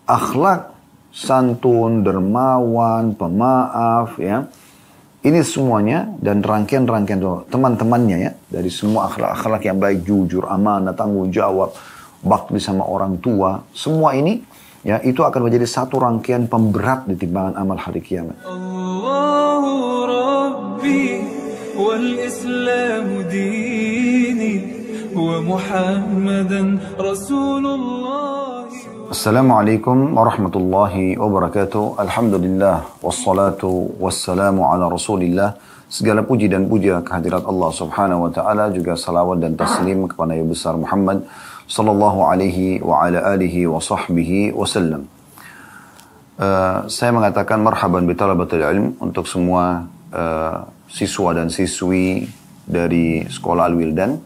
akhlak santun, dermawan, pemaaf, ya. Ini semuanya dan rangkaian-rangkaian teman-temannya ya, dari semua akhlak-akhlak yang baik, jujur, amanah, tanggung jawab, bakti sama orang tua, semua ini ya itu akan menjadi satu rangkaian pemberat di timbangan amal hari kiamat. Allahu Rabbi wal Islam dini wa Muhammadan Rasulullah. Assalamualaikum warahmatullahi wabarakatuh. Alhamdulillah wassalatu wassalamu ala Rasulillah. Segala puji dan puja kehadirat Allah Subhanahu wa taala, juga salawat dan taslim kepada Nabi besar Muhammad sallallahu alaihi wa ala alihi wa sahbihi wasallam. Saya mengatakan marhaban bi talabatul ilm untuk semua siswa dan siswi dari Sekolah Al-Wildan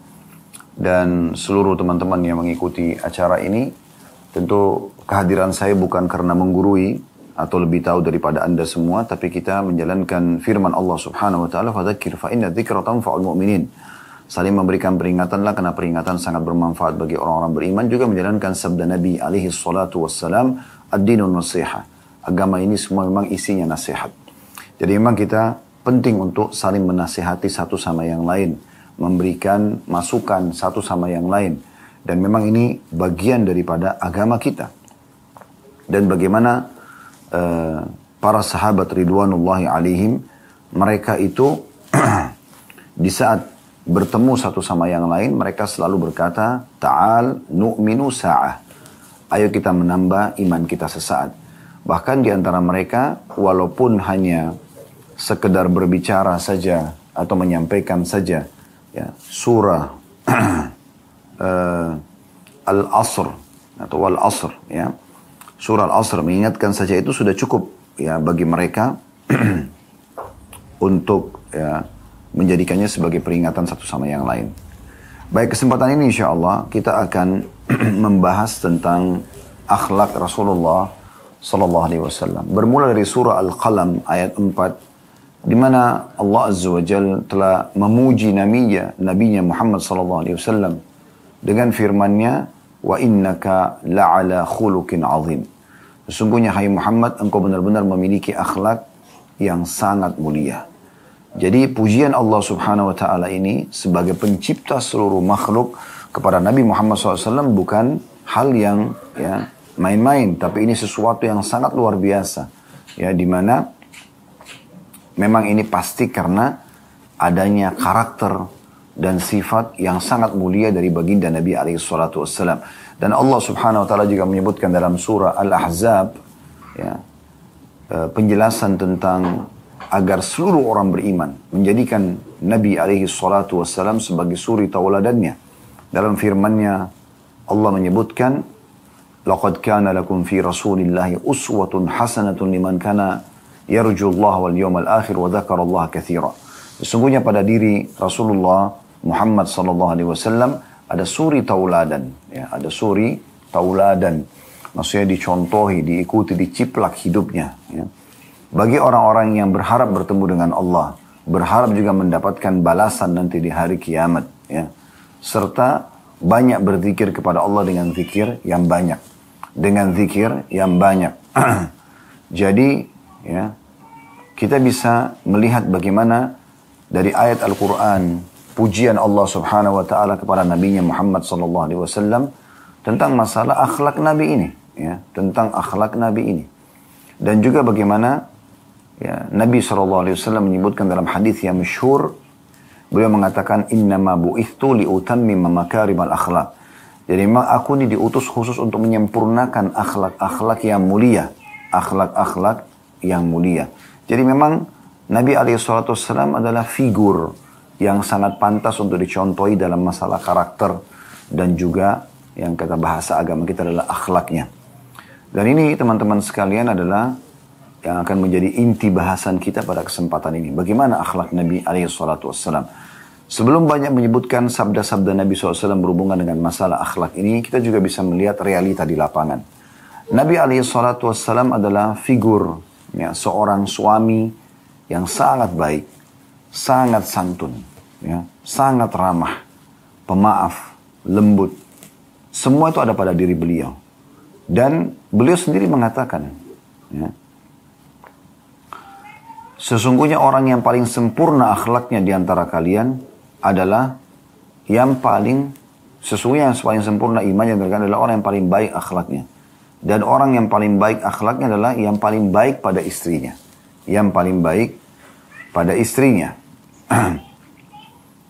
dan seluruh teman-teman yang mengikuti acara ini. Tentu kehadiran saya bukan karena menggurui atau lebih tahu daripada Anda semua, tapi kita menjalankan firman Allah Subhanahu wa taala, "Fadzakir fa inna dzikra tanfa'ul mu'minin." Saling memberikan peringatanlah karena peringatan sangat bermanfaat bagi orang-orang beriman, juga menjalankan sabda Nabi alaihi salatu wassalam, "Ad-dinun nasiha." Agama ini semua memang isinya nasihat. Jadi memang kita penting untuk saling menasihati satu sama yang lain, memberikan masukan satu sama yang lain. Dan memang ini bagian daripada agama kita. Dan bagaimana para sahabat ridwanullahi alaihim, mereka itu di saat bertemu satu sama yang lain, mereka selalu berkata, "Ta'al nu'minu sa'ah." Ayo kita menambah iman kita sesaat. Bahkan di antara mereka, walaupun hanya sekedar berbicara saja atau menyampaikan saja ya, surah Al-Asr atau Wal-Asr ya. Surah Al-Asr mengingatkan saja itu sudah cukup ya bagi mereka untuk ya menjadikannya sebagai peringatan satu sama yang lain. Baik, kesempatan ini insyaallah kita akan membahas tentang akhlak Rasulullah sallallahu alaihi wasallam. Bermula dari surah Al-Qalam ayat 4 di mana Allah Azza wa Jalla telah memuji nabinya Muhammad sallallahu alaihi wasallam dengan firman-Nya, "Wa innaka la'ala khuluqin 'azim." Sesungguhnya hai Muhammad, engkau benar-benar memiliki akhlak yang sangat mulia. Jadi pujian Allah Subhanahu wa taala ini sebagai pencipta seluruh makhluk kepada Nabi Muhammad SAW bukan hal yang ya main-main, tapi ini sesuatu yang sangat luar biasa. Ya, di mana memang ini pasti karena adanya karakter dan sifat yang sangat mulia dari baginda Nabi alaihissalatu wassalam. Dan Allah Subhanahu wa taala juga menyebutkan dalam surah Al-Ahzab ya, penjelasan tentang agar seluruh orang beriman menjadikan Nabi alaihissalatu wassalam sebagai suri tauladannya. Dalam firman-Nya Allah menyebutkan, "Laqad kana lakum fi Rasulillahi uswatun hasanatun liman kana yarjullaha wal yawmal akhir wa dzakarallaha katsira." Sesungguhnya pada diri Rasulullah Muhammad sallallahu alaihi wasallam ada suri tauladan, ya, ada suri tauladan. Maksudnya dicontohi, diikuti, diciplak hidupnya, ya. Bagi orang-orang yang berharap bertemu dengan Allah, berharap juga mendapatkan balasan nanti di hari kiamat, ya. Serta banyak berzikir kepada Allah dengan zikir yang banyak. Dengan zikir yang banyak. Jadi, ya, kita bisa melihat bagaimana dari ayat Al-Quran pujian Allah Subhanahu wa taala kepada nabinya Muhammad sallallahu alaihi wasallam tentang masalah akhlak Nabi ini, ya, tentang akhlak Nabi ini. Dan juga bagaimana ya Nabi sallallahu alaihi wasallam menyebutkan dalam hadis yang masyhur, beliau mengatakan, "Innama bu'ithtu liutammima makarimal akhlak." Jadi memang aku ini diutus khusus untuk menyempurnakan akhlak-akhlak yang mulia, akhlak-akhlak yang mulia. Jadi memang Nabi alaihissalatu wassalam adalah figur yang sangat pantas untuk dicontohi dalam masalah karakter dan juga yang kata bahasa agama kita adalah akhlaknya. Dan ini teman-teman sekalian adalah yang akan menjadi inti bahasan kita pada kesempatan ini. Bagaimana akhlak Nabi alaihissalatu wassalam. Sebelum banyak menyebutkan sabda-sabda Nabi SAW berhubungan dengan masalah akhlak ini, kita juga bisa melihat realita di lapangan. Nabi alaihissalatu wassalam adalah figur ya, seorang suami yang sangat baik, sangat santun, ya, sangat ramah, pemaaf, lembut. Semua itu ada pada diri beliau. Dan beliau sendiri mengatakan, ya, sesungguhnya orang yang paling sempurna akhlaknya di antara kalian adalah yang paling, sesungguhnya yang paling sempurna imannya adalah orang yang paling baik akhlaknya. Dan orang yang paling baik akhlaknya adalah yang paling baik pada istrinya. Yang paling baik pada istrinya.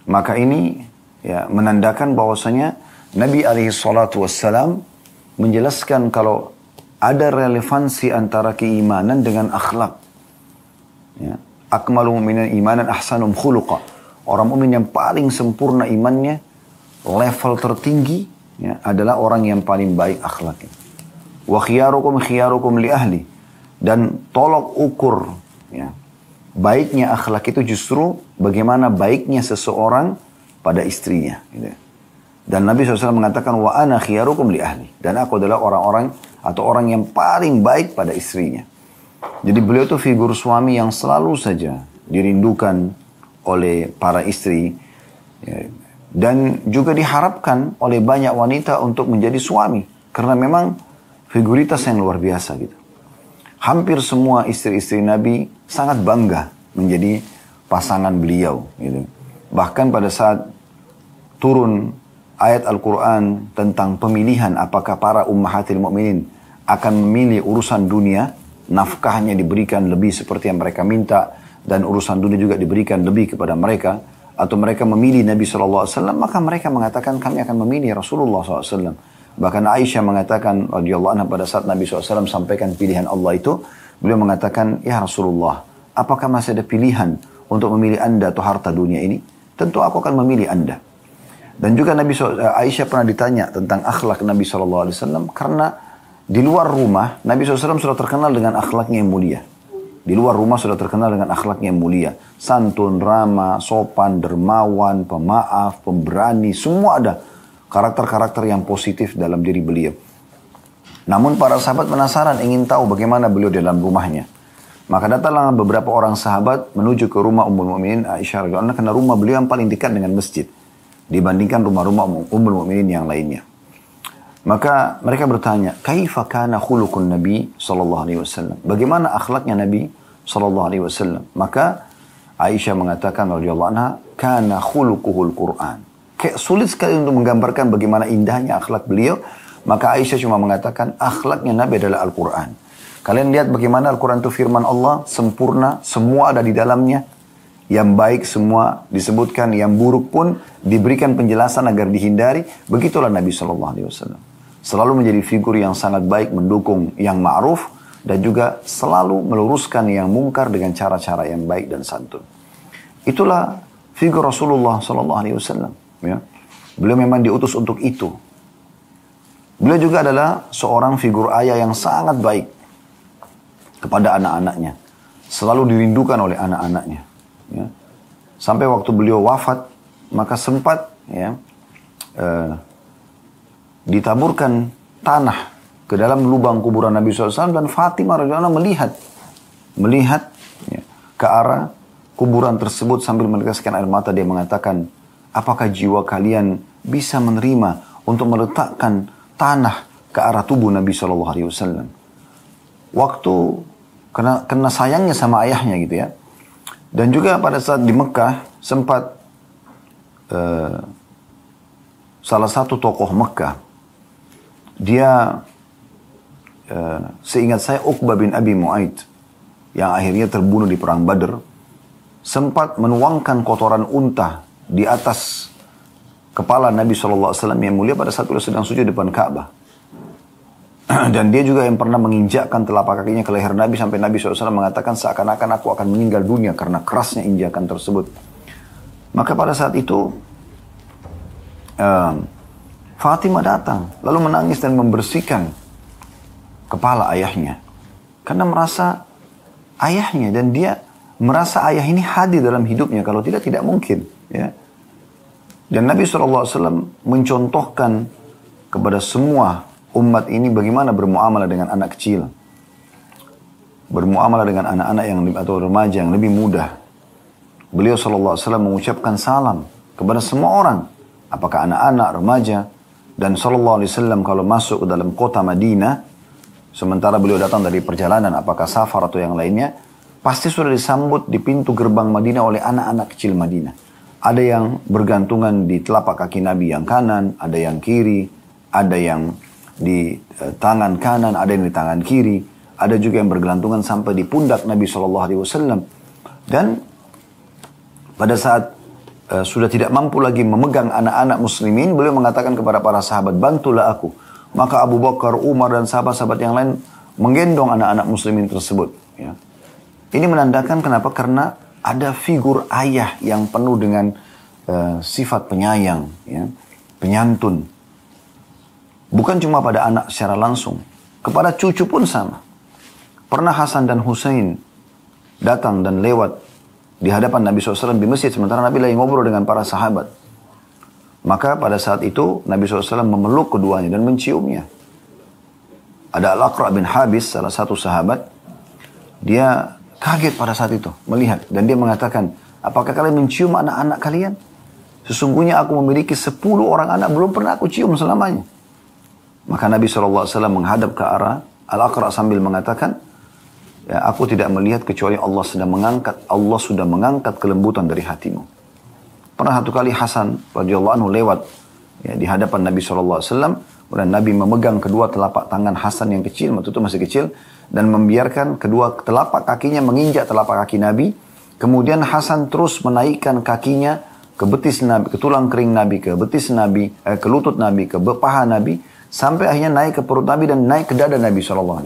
Maka ini ya, menandakan bahwasanya Nabi SAW menjelaskan kalau ada relevansi antara keimanan dengan akhlak. Ya. Akmalu mu'minan imanan ahsanum khuluqa. Orang mukmin yang paling sempurna imannya, level tertinggi ya, adalah orang yang paling baik akhlaknya. Wa khiyarukum li ahli. Dan tolok ukur ya, baiknya akhlak itu justru bagaimana baiknya seseorang pada istrinya. Gitu. Dan Nabi SAW mengatakan, wa ana khiyarukum li ahli. Dan aku adalah orang-orang atau orang yang paling baik pada istrinya. Jadi beliau itu figur suami yang selalu saja dirindukan oleh para istri. Ya, dan juga diharapkan oleh banyak wanita untuk menjadi suami. Karena memang figuritas yang luar biasa gitu. Hampir semua istri-istri Nabi sangat bangga menjadi pasangan beliau. Gitu. Bahkan pada saat turun ayat Al-Quran tentang pemilihan apakah para ummahatil mu'minin akan memilih urusan dunia, nafkahnya diberikan lebih seperti yang mereka minta, dan urusan dunia juga diberikan lebih kepada mereka, atau mereka memilih Nabi SAW, maka mereka mengatakan kami akan memilih Rasulullah SAW. Bahkan Aisyah mengatakan radhiyallahu anha pada saat Nabi SAW sampaikan pilihan Allah itu, beliau mengatakan, ya Rasulullah, apakah masih ada pilihan untuk memilih anda atau harta dunia ini? Tentu aku akan memilih anda. Dan juga Aisyah pernah ditanya tentang akhlak Nabi SAW, karena di luar rumah Nabi SAW sudah terkenal dengan akhlaknya yang mulia. Di luar rumah sudah terkenal dengan akhlaknya yang mulia. Santun, ramah, sopan, dermawan, pemaaf, pemberani, semua ada karakter-karakter yang positif dalam diri beliau. Namun para sahabat penasaran, ingin tahu bagaimana beliau dalam rumahnya. Maka datanglah beberapa orang sahabat menuju ke rumah Ummul Mukminin Aisyah radhiyallahu anha, karena rumah beliau yang paling dekat dengan masjid dibandingkan rumah-rumah Ummul Mukminin yang lainnya. Maka mereka bertanya, kaifa kana khuluqun Nabi sallallahu alaihi wasallam? Bagaimana akhlaknya Nabi sallallahu alaihi wasallam? Maka Aisyah mengatakan radhiyallahu anha, kana khuluquhul Quran. Kayak sulit sekali untuk menggambarkan bagaimana indahnya akhlak beliau. Maka Aisyah cuma mengatakan akhlaknya Nabi adalah Al-Quran. Kalian lihat bagaimana Al-Quran itu firman Allah, sempurna, semua ada di dalamnya. Yang baik semua disebutkan, yang buruk pun diberikan penjelasan agar dihindari. Begitulah Nabi SAW. Selalu menjadi figur yang sangat baik, mendukung yang ma'ruf, dan juga selalu meluruskan yang mungkar dengan cara-cara yang baik dan santun. Itulah figur Rasulullah SAW. Ya. Beliau memang diutus untuk itu. Beliau juga adalah seorang figur ayah yang sangat baik kepada anak-anaknya. Selalu dirindukan oleh anak-anaknya. Ya. Sampai waktu beliau wafat, maka sempat ya, ditaburkan tanah ke dalam lubang kuburan Nabi SAW, dan Fatimah radhiyallahu anha melihat ya, ke arah kuburan tersebut sambil meneteskan air mata. Dia mengatakan, apakah jiwa kalian bisa menerima untuk meletakkan tanah ke arah tubuh Nabi SAW? Waktu kena sayangnya sama ayahnya gitu ya. Dan juga pada saat di Mekah sempat salah satu tokoh Mekah, dia seingat saya Uqbah bin Abi Mu'aid yang akhirnya terbunuh di perang Badr, sempat menuangkan kotoran unta di atas kepala Nabi SAW yang mulia pada saat beliau sedang sujud depan Ka'bah. Dan dia juga yang pernah menginjakkan telapak kakinya ke leher Nabi sampai Nabi SAW mengatakan seakan-akan aku akan meninggal dunia karena kerasnya injakan tersebut. Maka pada saat itu Fatimah datang lalu menangis dan membersihkan kepala ayahnya karena merasa ayahnya, dan dia merasa ayah ini hadir dalam hidupnya, kalau tidak mungkin ya. Dan Nabi SAW mencontohkan kepada semua umat ini bagaimana bermuamalah dengan anak kecil, bermuamalah dengan anak-anak yang atau remaja yang lebih muda. Beliau SAW mengucapkan salam kepada semua orang, apakah anak-anak, remaja. Dan SAW kalau masuk ke dalam kota Madinah, sementara beliau datang dari perjalanan, apakah safar atau yang lainnya, pasti sudah disambut di pintu gerbang Madinah oleh anak-anak kecil Madinah. Ada yang bergantungan di telapak kaki Nabi yang kanan, ada yang kiri, ada yang di tangan kanan, ada yang di tangan kiri, ada juga yang bergelantungan sampai di pundak Nabi SAW. Dan pada saat sudah tidak mampu lagi memegang anak-anak muslimin, beliau mengatakan kepada para sahabat, bantulah aku. Maka Abu Bakar, Umar dan sahabat-sahabat yang lain menggendong anak-anak muslimin tersebut. Ya. Ini menandakan kenapa? Karena ada figur ayah yang penuh dengan sifat penyayang, ya, penyantun. Bukan cuma pada anak secara langsung, kepada cucu pun sama. Pernah Hasan dan Husain datang dan lewat di hadapan Nabi SAW di masjid, sementara Nabi lagi ngobrol dengan para sahabat. Maka pada saat itu Nabi SAW memeluk keduanya dan menciumnya. Ada Al-Aqra' bin Habis, salah satu sahabat, dia kaget pada saat itu melihat. Dan dia mengatakan, apakah kalian mencium anak-anak kalian? Sesungguhnya aku memiliki 10 orang anak, belum pernah aku cium selamanya. Maka Nabi SAW menghadap ke arah Al-Aqra' sambil mengatakan, ya, aku tidak melihat kecuali Allah sudah mengangkat kelembutan dari hatimu. Pernah satu kali Hasan radhiyallahu anhu lewat ya, di hadapan Nabi SAW, dan Nabi memegang kedua telapak tangan Hasan yang kecil, waktu itu masih kecil, dan membiarkan kedua telapak kakinya menginjak telapak kaki Nabi. Kemudian Hasan terus menaikkan kakinya ke betis Nabi, ke tulang kering Nabi, ke betis Nabi, ke lutut Nabi, ke paha Nabi, sampai akhirnya naik ke perut Nabi dan naik ke dada Nabi SAW.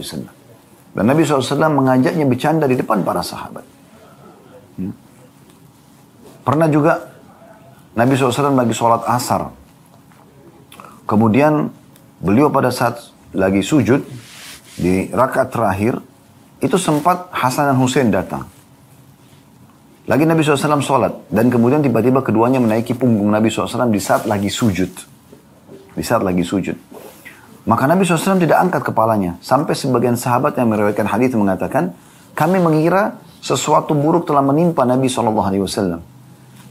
Dan Nabi SAW mengajaknya bercanda di depan para sahabat. Pernah juga Nabi SAW lagi sholat asar. Kemudian beliau pada saat lagi sujud di rakaat terakhir, itu sempat Hasan dan Husain datang. Lagi Nabi SAW sholat, dan kemudian tiba-tiba keduanya menaiki punggung Nabi SAW di saat lagi sujud. Di saat lagi sujud. Maka Nabi SAW tidak angkat kepalanya. Sampai sebagian sahabat yang meriwayatkan hadis mengatakan, kami mengira sesuatu buruk telah menimpa Nabi SAW.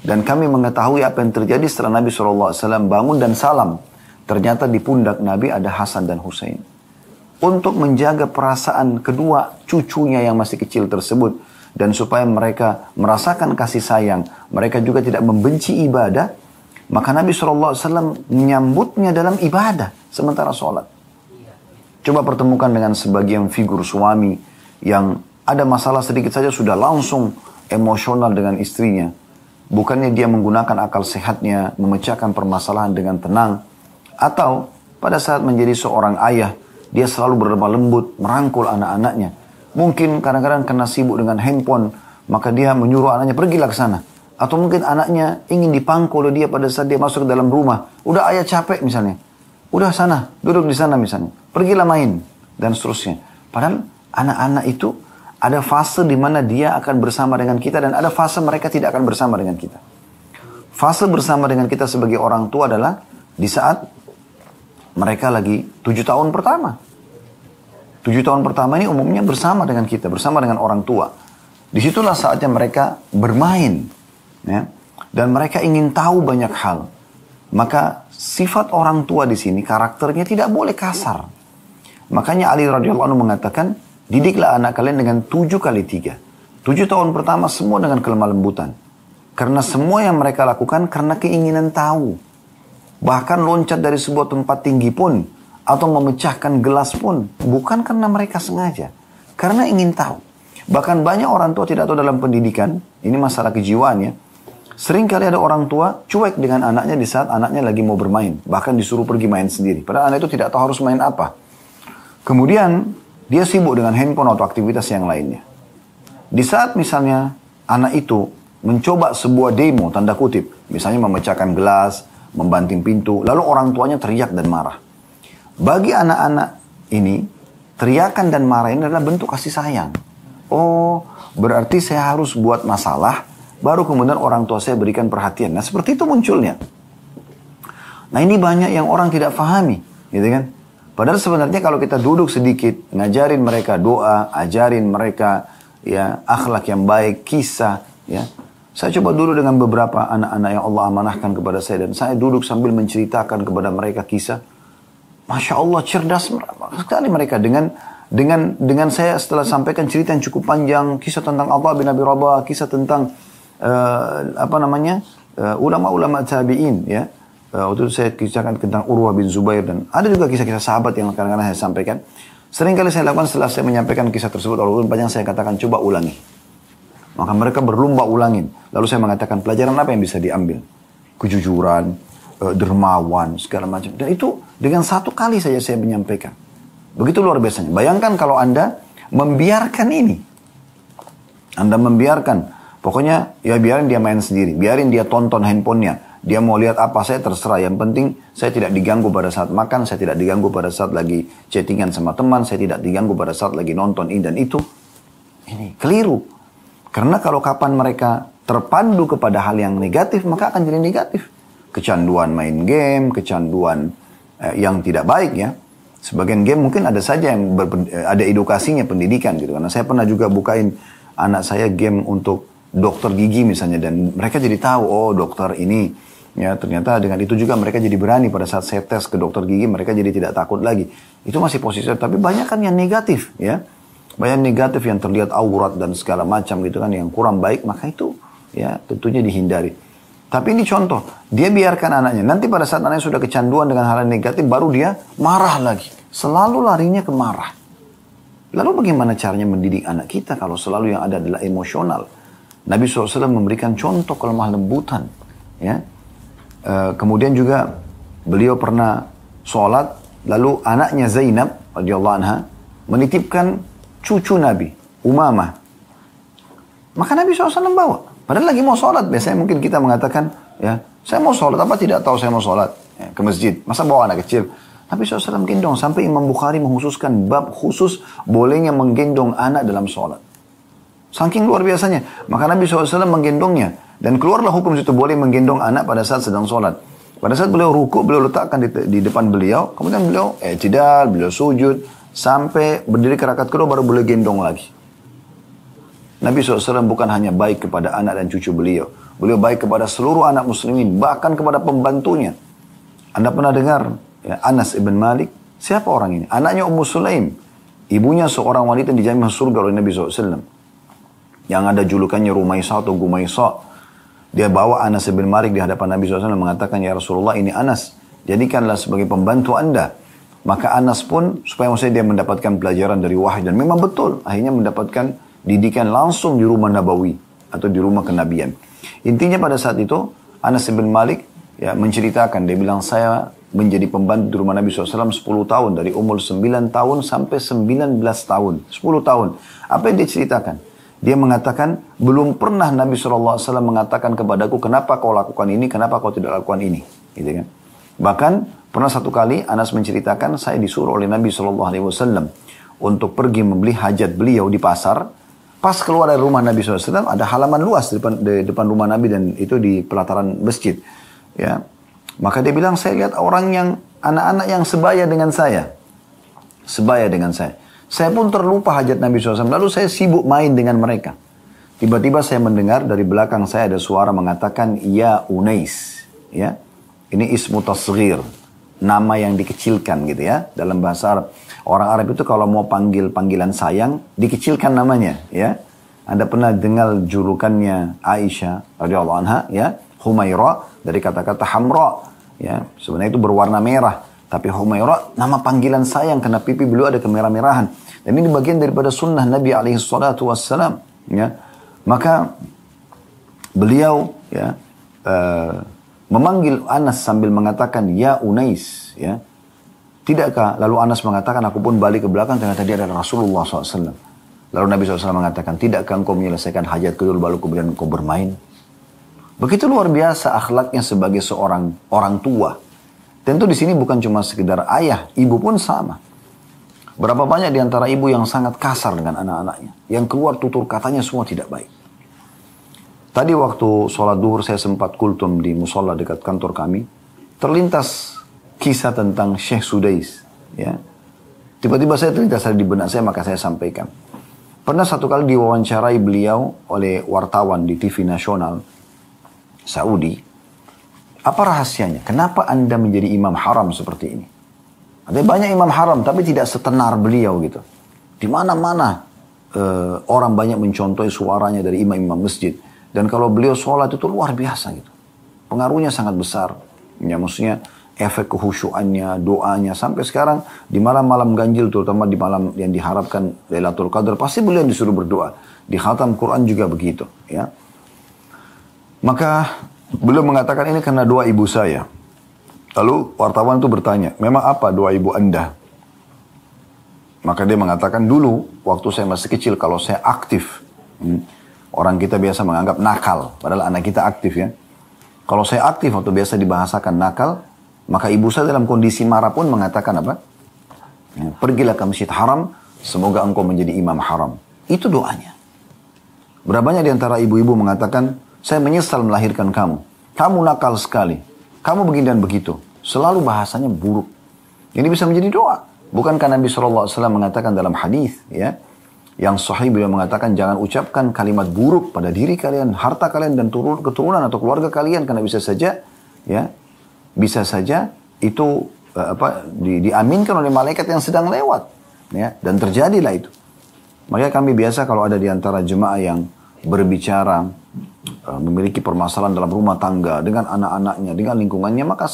Dan kami mengetahui apa yang terjadi setelah Nabi SAW bangun dan salam. Ternyata di pundak Nabi ada Hasan dan Husain. Untuk menjaga perasaan kedua cucunya yang masih kecil tersebut. Dan supaya mereka merasakan kasih sayang. Mereka juga tidak membenci ibadah. Maka Nabi SAW menyambutnya dalam ibadah sementara sholat. Coba pertemukan dengan sebagian figur suami yang ada masalah sedikit saja sudah langsung emosional dengan istrinya. Bukannya dia menggunakan akal sehatnya, memecahkan permasalahan dengan tenang. Atau pada saat menjadi seorang ayah, dia selalu berlemah lembut, merangkul anak-anaknya. Mungkin kadang-kadang kena sibuk dengan handphone, maka dia menyuruh anaknya pergilah ke sana. Atau mungkin anaknya ingin dipangku oleh dia pada saat dia masuk ke dalam rumah. Udah ayah capek misalnya. Udah sana, duduk di sana misalnya. Pergilah main. Dan seterusnya. Padahal anak-anak itu ada fase di mana dia akan bersama dengan kita. Dan ada fase mereka tidak akan bersama dengan kita. Fase bersama dengan kita sebagai orang tua adalah di saat mereka lagi 7 tahun pertama. 7 tahun pertama ini umumnya bersama dengan kita. Bersama dengan orang tua. Disitulah saatnya mereka bermain. Ya, dan mereka ingin tahu banyak hal. Maka sifat orang tua di sini karakternya tidak boleh kasar. Makanya Ali radhiyallahu anhu mengatakan, didiklah anak kalian dengan 7 kali 3. 7 tahun pertama semua dengan kelemah lembutan. Karena semua yang mereka lakukan karena keinginan tahu. Bahkan loncat dari sebuah tempat tinggi pun atau memecahkan gelas pun bukan karena mereka sengaja, karena ingin tahu. Bahkan banyak orang tua tidak tahu dalam pendidikan, ini masalah kejiwaan ya. Sering kali ada orang tua cuek dengan anaknya di saat anaknya lagi mau bermain. Bahkan disuruh pergi main sendiri. Padahal anak itu tidak tahu harus main apa. Kemudian dia sibuk dengan handphone atau aktivitas yang lainnya. Di saat misalnya anak itu mencoba sebuah demo, tanda kutip. Misalnya memecahkan gelas, membanting pintu. Lalu orang tuanya teriak dan marah. Bagi anak-anak ini, teriakan dan marah ini adalah bentuk kasih sayang. Oh, berarti saya harus buat masalah. Baru kemudian orang tua saya berikan perhatian. Nah seperti itu munculnya. Nah ini banyak yang orang tidak pahami. Gitu kan? Padahal sebenarnya kalau kita duduk sedikit. Ngajarin mereka doa. Ajarin mereka ya akhlak yang baik. Kisah. Ya. Saya coba dulu dengan beberapa anak-anak yang Allah amanahkan kepada saya. Dan saya duduk sambil menceritakan kepada mereka kisah. Masya Allah cerdas sekali mereka. Dengan Dengan saya setelah sampaikan cerita yang cukup panjang, kisah tentang Atha bin Abi Rabah, kisah tentang ulama-ulama tabi'in, ya. Waktu itu saya kisahkan tentang Urwah bin Zubair, dan ada juga kisah-kisah sahabat yang kadang-kadang saya sampaikan. Sering kali saya lakukan setelah saya menyampaikan kisah tersebut, walaupun panjang, saya katakan coba ulangi. Maka mereka berlomba ulangin. Lalu saya mengatakan pelajaran apa yang bisa diambil? Kejujuran, dermawan, segala macam. Dan itu dengan satu kali saja saya menyampaikan. Begitu luar biasanya. Bayangkan kalau Anda membiarkan ini. Anda membiarkan. Pokoknya ya biarin dia main sendiri. Biarin dia tonton handphonenya. Dia mau lihat apa, saya terserah. Yang penting saya tidak diganggu pada saat makan. Saya tidak diganggu pada saat lagi chattingan sama teman. Saya tidak diganggu pada saat lagi nonton ini dan itu. Ini keliru. Karena kalau kapan mereka terpandu kepada hal yang negatif, maka akan jadi negatif. Kecanduan main game, kecanduan yang tidak baik ya. Sebagian game mungkin ada saja yang ada edukasinya, pendidikan gitu. Karena saya pernah juga bukain anak saya game untuk dokter gigi misalnya. Dan mereka jadi tahu, oh dokter ini. Ya, ternyata dengan itu juga mereka jadi berani pada saat saya tes ke dokter gigi. Mereka jadi tidak takut lagi. Itu masih positif. Tapi banyak kan yang negatif ya. Banyak negatif yang terlihat aurat dan segala macam gitu kan. Yang kurang baik. Maka itu ya tentunya dihindari. Tapi ini contoh, dia biarkan anaknya. Nanti pada saat anaknya sudah kecanduan dengan hal yang negatif, baru dia marah lagi. Selalu larinya ke marah. Lalu bagaimana caranya mendidik anak kita kalau selalu yang ada adalah emosional? Nabi SAW memberikan contoh kelemah lembutan. Ya. Kemudian juga beliau pernah sholat, lalu anaknya Zainab radhiyallahu anha menitipkan cucu Nabi, Umamah. Maka Nabi SAW bawa. Padahal lagi mau sholat. Biasanya mungkin kita mengatakan, ya, saya mau sholat, apa tidak tahu saya mau sholat ya, ke masjid. Masa bawa anak kecil? Nabi SAW gendong. Sampai Imam Bukhari menghususkan bab khusus bolehnya menggendong anak dalam sholat. Saking luar biasanya. Maka Nabi SAW menggendongnya. Dan keluarlah hukum situ boleh menggendong anak pada saat sedang sholat. Pada saat beliau ruku, beliau letakkan di depan beliau. Kemudian beliau i'tidal, beliau sujud. Sampai berdiri ke rakaat kedua baru boleh gendong lagi. Nabi SAW bukan hanya baik kepada anak dan cucu beliau. Beliau baik kepada seluruh anak muslimin. Bahkan kepada pembantunya. Anda pernah dengar ya, Anas ibn Malik? Siapa orang ini? Anaknya Ummu Sulaim. Ibunya seorang wanita yang dijamin surga oleh Nabi SAW. Yang ada julukannya Rumaisa atau Gumaisa. Dia bawa Anas ibn Malik di hadapan Nabi SAW mengatakan, ya Rasulullah ini Anas. Jadikanlah sebagai pembantu Anda. Maka Anas pun supaya maksudnya dia mendapatkan pelajaran dari wahyu. Dan memang betul. Akhirnya mendapatkan didikan langsung di rumah Nabawi. Atau di rumah kenabian. Intinya pada saat itu Anas ibn Malik ya, menceritakan. Dia bilang saya menjadi pembantu di rumah Nabi SAW 10 tahun. Dari umur 9 tahun sampai 19 tahun. 10 tahun. Apa yang dia ceritakan? Dia mengatakan, belum pernah Nabi SAW mengatakan kepadaku, kenapa kau lakukan ini, kenapa kau tidak lakukan ini. Gitu kan? Bahkan, pernah satu kali Anas menceritakan, saya disuruh oleh Nabi SAW untuk pergi membeli hajat beliau di pasar. Pas keluar dari rumah Nabi SAW, ada halaman luas di depan rumah Nabi dan itu di pelataran masjid. Ya. Maka dia bilang, saya lihat orang yang, anak-anak yang sebaya dengan saya. Sebaya dengan saya. Saya pun terlupa hajat Nabi SAW. Lalu saya sibuk main dengan mereka. Tiba-tiba saya mendengar dari belakang saya ada suara mengatakan, ya Unais. Ya. Ini ismu tasghir. Nama yang dikecilkan gitu ya. Dalam bahasa Arab. Orang Arab itu kalau mau panggil panggilan sayang, dikecilkan namanya. Ya. Anda pernah dengar julukannya Aisyah radhiyallahu anha. Ya. Humaira dari kata-kata hamra. Ya. Sebenarnya itu berwarna merah. Tapi Humaira nama panggilan sayang karena pipi beliau ada kemerah-merahan. Dan ini bagian daripada sunnah Nabi SAW. Ya. Maka beliau ya, memanggil Anas sambil mengatakan, ya Unais. Ya. Tidakkah? Lalu Anas mengatakan, aku pun balik ke belakang ternyata dia adalah Rasulullah SAW. Lalu Nabi SAW mengatakan, tidakkah engkau menyelesaikan hajat kedua lalu kemudian engkau bermain? Begitu luar biasa akhlaknya sebagai seorang orang tua. Tentu di sini bukan cuma sekedar ayah, ibu pun sama. Berapa banyak di antara ibu yang sangat kasar dengan anak-anaknya. Yang keluar tutur katanya semua tidak baik. Tadi waktu sholat duhur saya sempat kultum di musola dekat kantor kami. Terlintas kisah tentang Syekh Sudais. Ya. Tiba-tiba saya terlintas di benak saya maka saya sampaikan. Pernah satu kali diwawancarai beliau oleh wartawan di TV nasional Saudi. Apa rahasianya? Kenapa Anda menjadi imam haram seperti ini? Ada banyak imam haram tapi tidak setenar beliau gitu. Di mana-mana orang banyak mencontohi suaranya dari imam-imam masjid. Dan kalau beliau sholat itu luar biasa gitu. Pengaruhnya sangat besar. Ya, maksudnya efek kehusyuannya, doanya. Sampai sekarang di malam-malam ganjil, terutama di malam yang diharapkan Lailatul Qadar, pasti beliau disuruh berdoa. Di khatam Quran juga begitu. Ya. Maka beliau mengatakan ini karena doa ibu saya. Lalu wartawan itu bertanya, memang apa doa ibu Anda? Maka dia mengatakan dulu, waktu saya masih kecil, kalau saya aktif, orang kita biasa menganggap nakal, padahal anak kita aktif ya. Kalau saya aktif atau biasa dibahasakan nakal, maka ibu saya dalam kondisi marah pun mengatakan apa? Ya, pergilah ke masjid haram, semoga engkau menjadi imam haram. Itu doanya. Berapa banyak di antara ibu-ibu mengatakan, saya menyesal melahirkan kamu. Kamu nakal sekali. Kamu begini dan begitu. Selalu bahasanya buruk. Ini bisa menjadi doa. Bukankah Nabi SAW mengatakan dalam hadis ya, yang sahih beliau mengatakan jangan ucapkan kalimat buruk pada diri kalian, harta kalian dan keturunan atau keluarga kalian karena bisa saja itu diaminkan oleh malaikat yang sedang lewat ya, dan terjadilah itu. Makanya kami biasa kalau ada di antara jemaah yang berbicara memiliki permasalahan dalam rumah tangga dengan anak-anaknya, dengan lingkungannya, maka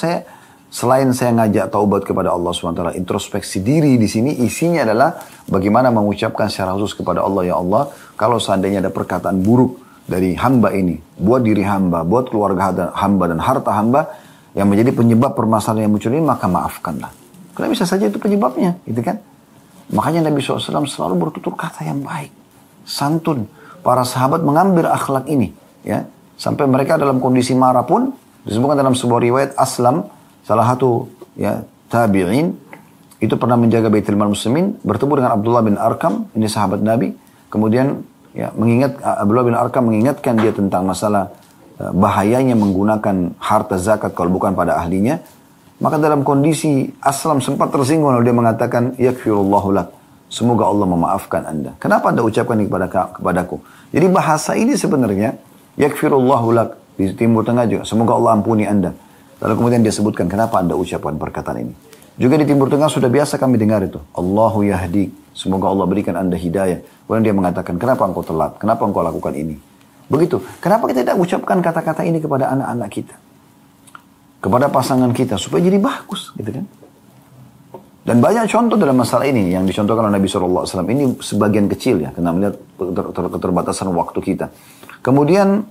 selain saya ngajak taubat kepada Allah SWT, introspeksi diri di sini isinya adalah bagaimana mengucapkan secara khusus kepada Allah, ya Allah, kalau seandainya ada perkataan buruk dari hamba ini, buat diri hamba, buat keluarga hamba dan harta hamba yang menjadi penyebab permasalahan yang muncul ini, maka maafkanlah. Karena bisa saja itu penyebabnya, gitu kan? Makanya Nabi SAW selalu bertutur kata yang baik, santun. Para sahabat mengambil akhlak ini, ya, sampai mereka dalam kondisi marah pun disebutkan dalam sebuah riwayat Aslam, salah satu ya tabi'in itu pernah menjaga Baitul Mal Muslimin, bertemu dengan Abdullah bin Arkam, ini sahabat Nabi, kemudian ya Abdullah bin Arkam mengingatkan dia tentang masalah bahayanya menggunakan harta zakat kalau bukan pada ahlinya. Maka dalam kondisi Aslam sempat tersinggung lalu dia mengatakan yakfirullahu lak, semoga Allah memaafkan Anda. Kenapa Anda ucapkan ini kepadaku? Jadi bahasa ini sebenarnya yakfirullahu lak di Timur Tengah juga, semoga Allah ampuni Anda. Lalu kemudian dia sebutkan kenapa Anda ucapkan perkataan ini. Juga di Timur Tengah sudah biasa kami dengar itu. Allahu yahdi, semoga Allah berikan Anda hidayah. Kemudian dia mengatakan, kenapa engkau telat? Kenapa engkau lakukan ini? Begitu. Kenapa kita tidak ucapkan kata-kata ini kepada anak-anak kita? Kepada pasangan kita, supaya jadi bagus. Gitu kan? Dan banyak contoh dalam masalah ini yang dicontohkan oleh Nabi SAW. Ini sebagian kecil ya, karena melihat keterbatasan waktu kita. Kemudian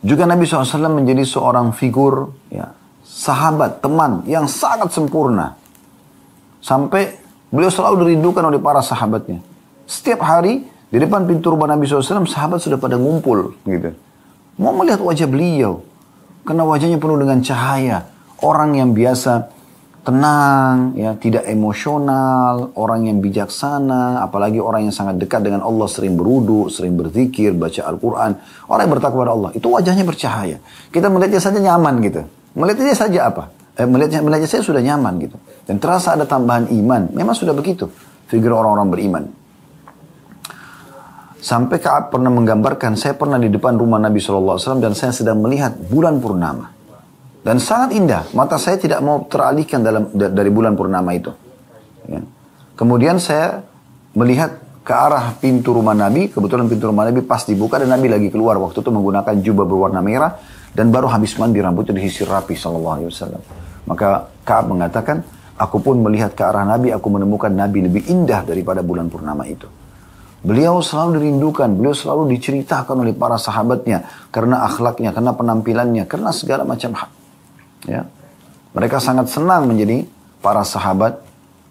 juga Nabi SAW menjadi seorang figur, ya, sahabat, teman yang sangat sempurna. Sampai beliau selalu dirindukan oleh para sahabatnya. Setiap hari di depan pintu rumah Nabi SAW, sahabat sudah pada ngumpul. Gitu. Mau melihat wajah beliau. Karena wajahnya penuh dengan cahaya. Orang yang biasa tenang, ya, tidak emosional, orang yang bijaksana, apalagi orang yang sangat dekat dengan Allah, sering berwudu, sering berzikir, baca Al-Quran, orang yang bertakwa kepada Allah, itu wajahnya bercahaya. Kita melihatnya saja nyaman gitu. Melihatnya saja apa? Melihatnya saya sudah nyaman gitu. Dan terasa ada tambahan iman. Memang sudah begitu figur orang-orang beriman. Sampai Ka'ab pernah menggambarkan, saya pernah di depan rumah Nabi SAW dan saya sedang melihat bulan purnama. Dan sangat indah, mata saya tidak mau teralihkan dari bulan purnama itu. Ya. Kemudian saya melihat ke arah pintu rumah Nabi, kebetulan pintu rumah Nabi pas dibuka dan Nabi lagi keluar. Waktu itu menggunakan jubah berwarna merah dan baru habis mandi, rambutnya disisir rapi SAW. Maka Ka'ab mengatakan, aku pun melihat ke arah Nabi, aku menemukan Nabi lebih indah daripada bulan purnama itu. Beliau selalu dirindukan, beliau selalu diceritakan oleh para sahabatnya karena akhlaknya, karena penampilannya, karena segala macam hal. Ya, mereka sangat senang menjadi para sahabat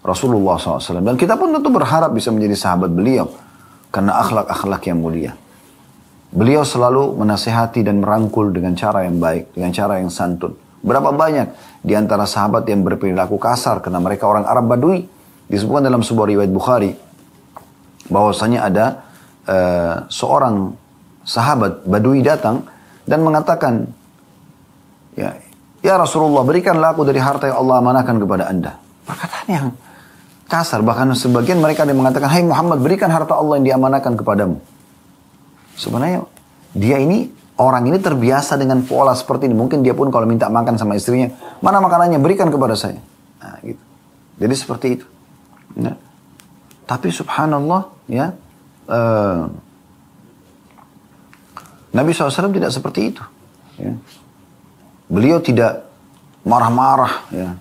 Rasulullah SAW. Dan kita pun tentu berharap bisa menjadi sahabat beliau. Karena akhlak-akhlak yang mulia. Beliau selalu menasihati dan merangkul dengan cara yang baik. Dengan cara yang santun. Berapa banyak di antara sahabat yang berperilaku kasar. Karena mereka orang Arab Badui. Disebutkan dalam sebuah riwayat Bukhari. Bahwasanya ada seorang sahabat Badui datang. Dan mengatakan, Ya Rasulullah, berikanlah aku dari harta yang Allah amanahkan kepada Anda. Perkataan yang kasar. Bahkan sebagian mereka yang mengatakan, hai Muhammad, berikan harta Allah yang diamanahkan kepadamu. Sebenarnya orang ini terbiasa dengan pola seperti ini. Mungkin dia pun kalau minta makan sama istrinya, mana makanannya, berikan kepada saya. Nah, gitu. Jadi seperti itu. Nah. Tapi subhanallah, ya, Nabi SAW tidak seperti itu. Ya. Beliau tidak marah-marah. Ya.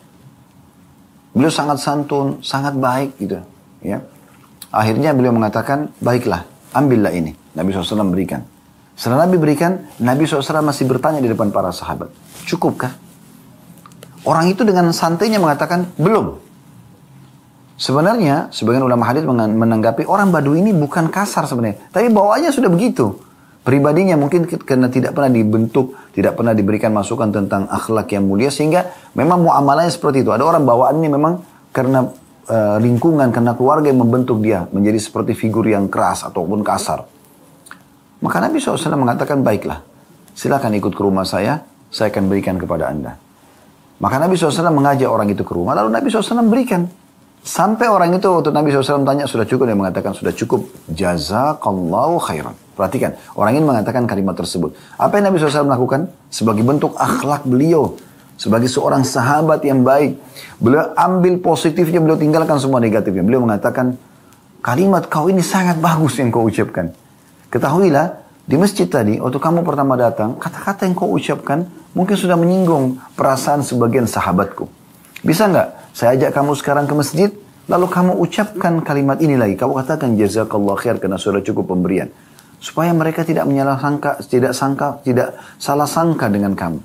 Beliau sangat santun, sangat baik gitu. Ya. Akhirnya beliau mengatakan, baiklah, ambillah ini. Nabi SAW berikan. Setelah Nabi berikan, Nabi SAW masih bertanya di depan para sahabat, cukupkah? Orang itu dengan santainya mengatakan, belum. Sebenarnya, sebagian ulama hadis menanggapi, orang Badui ini bukan kasar sebenarnya. Tapi bawaannya sudah begitu. Pribadinya mungkin karena tidak pernah dibentuk, tidak pernah diberikan masukan tentang akhlak yang mulia, sehingga memang muamalahnya seperti itu. Ada orang bawaannya memang karena lingkungan, karena keluarga yang membentuk dia menjadi seperti figur yang keras ataupun kasar. Maka Nabi SAW mengatakan, baiklah, silakan ikut ke rumah saya akan berikan kepada anda. Maka Nabi SAW mengajak orang itu ke rumah, lalu Nabi SAW berikan. Sampai orang itu, waktu Nabi SAW tanya, sudah cukup? Dia mengatakan, sudah cukup. Jazakallahu khairan. Perhatikan, orang ini mengatakan kalimat tersebut. Apa yang Nabi SAW melakukan? Sebagai bentuk akhlak beliau. Sebagai seorang sahabat yang baik. Beliau ambil positifnya, beliau tinggalkan semua negatifnya. Beliau mengatakan, kalimat kau ini sangat bagus yang kau ucapkan. Ketahuilah, di masjid tadi, waktu kamu pertama datang, kata-kata yang kau ucapkan mungkin sudah menyinggung perasaan sebagian sahabatku. Bisa nggak saya ajak kamu sekarang ke masjid, lalu kamu ucapkan kalimat ini lagi. Kamu katakan jazakallah khair karena sudah cukup pemberian. Supaya mereka tidak tidak salah sangka dengan kamu.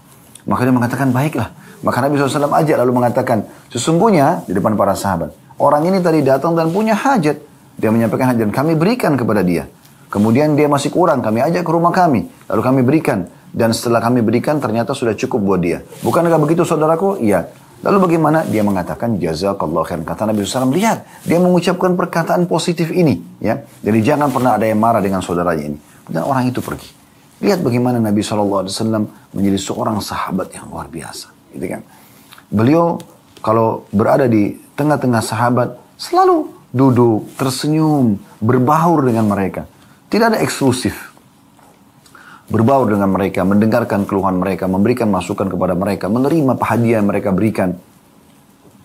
Maka dia mengatakan, baiklah. Maka Nabi SAW ajak lalu mengatakan, sesungguhnya di depan para sahabat, orang ini tadi datang dan punya hajat. Dia menyampaikan hajat, kami berikan kepada dia. Kemudian dia masih kurang, kami ajak ke rumah kami. Lalu kami berikan. Dan setelah kami berikan, ternyata sudah cukup buat dia. Bukankah begitu saudaraku? Iya. Lalu bagaimana? Dia mengatakan, jazakallah khairan. Kata Nabi SAW, lihat. Dia mengucapkan perkataan positif ini. Ya. Jadi jangan pernah ada yang marah dengan saudaranya ini. Dan orang itu pergi. Lihat bagaimana Nabi SAW menjadi seorang sahabat yang luar biasa. Gitu kan? Beliau kalau berada di tengah-tengah sahabat, selalu duduk, tersenyum, berbaur dengan mereka. Tidak ada eksklusif. Berbaur dengan mereka, mendengarkan keluhan mereka, memberikan masukan kepada mereka, menerima hadiah yang mereka berikan.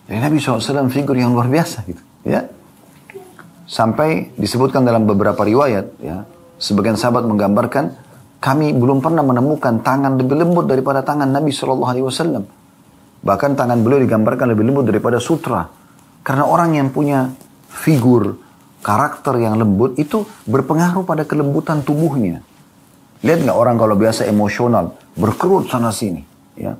Jadi Nabi SAW figur yang luar biasa gitu. Ya. Sampai disebutkan dalam beberapa riwayat, ya, sebagian sahabat menggambarkan, kami belum pernah menemukan tangan lebih lembut daripada tangan Nabi SAW. Bahkan tangan beliau digambarkan lebih lembut daripada sutra. Karena orang yang punya figur, karakter yang lembut itu berpengaruh pada kelembutan tubuhnya. Lihat nggak orang kalau biasa emosional, berkerut sana sini, ya,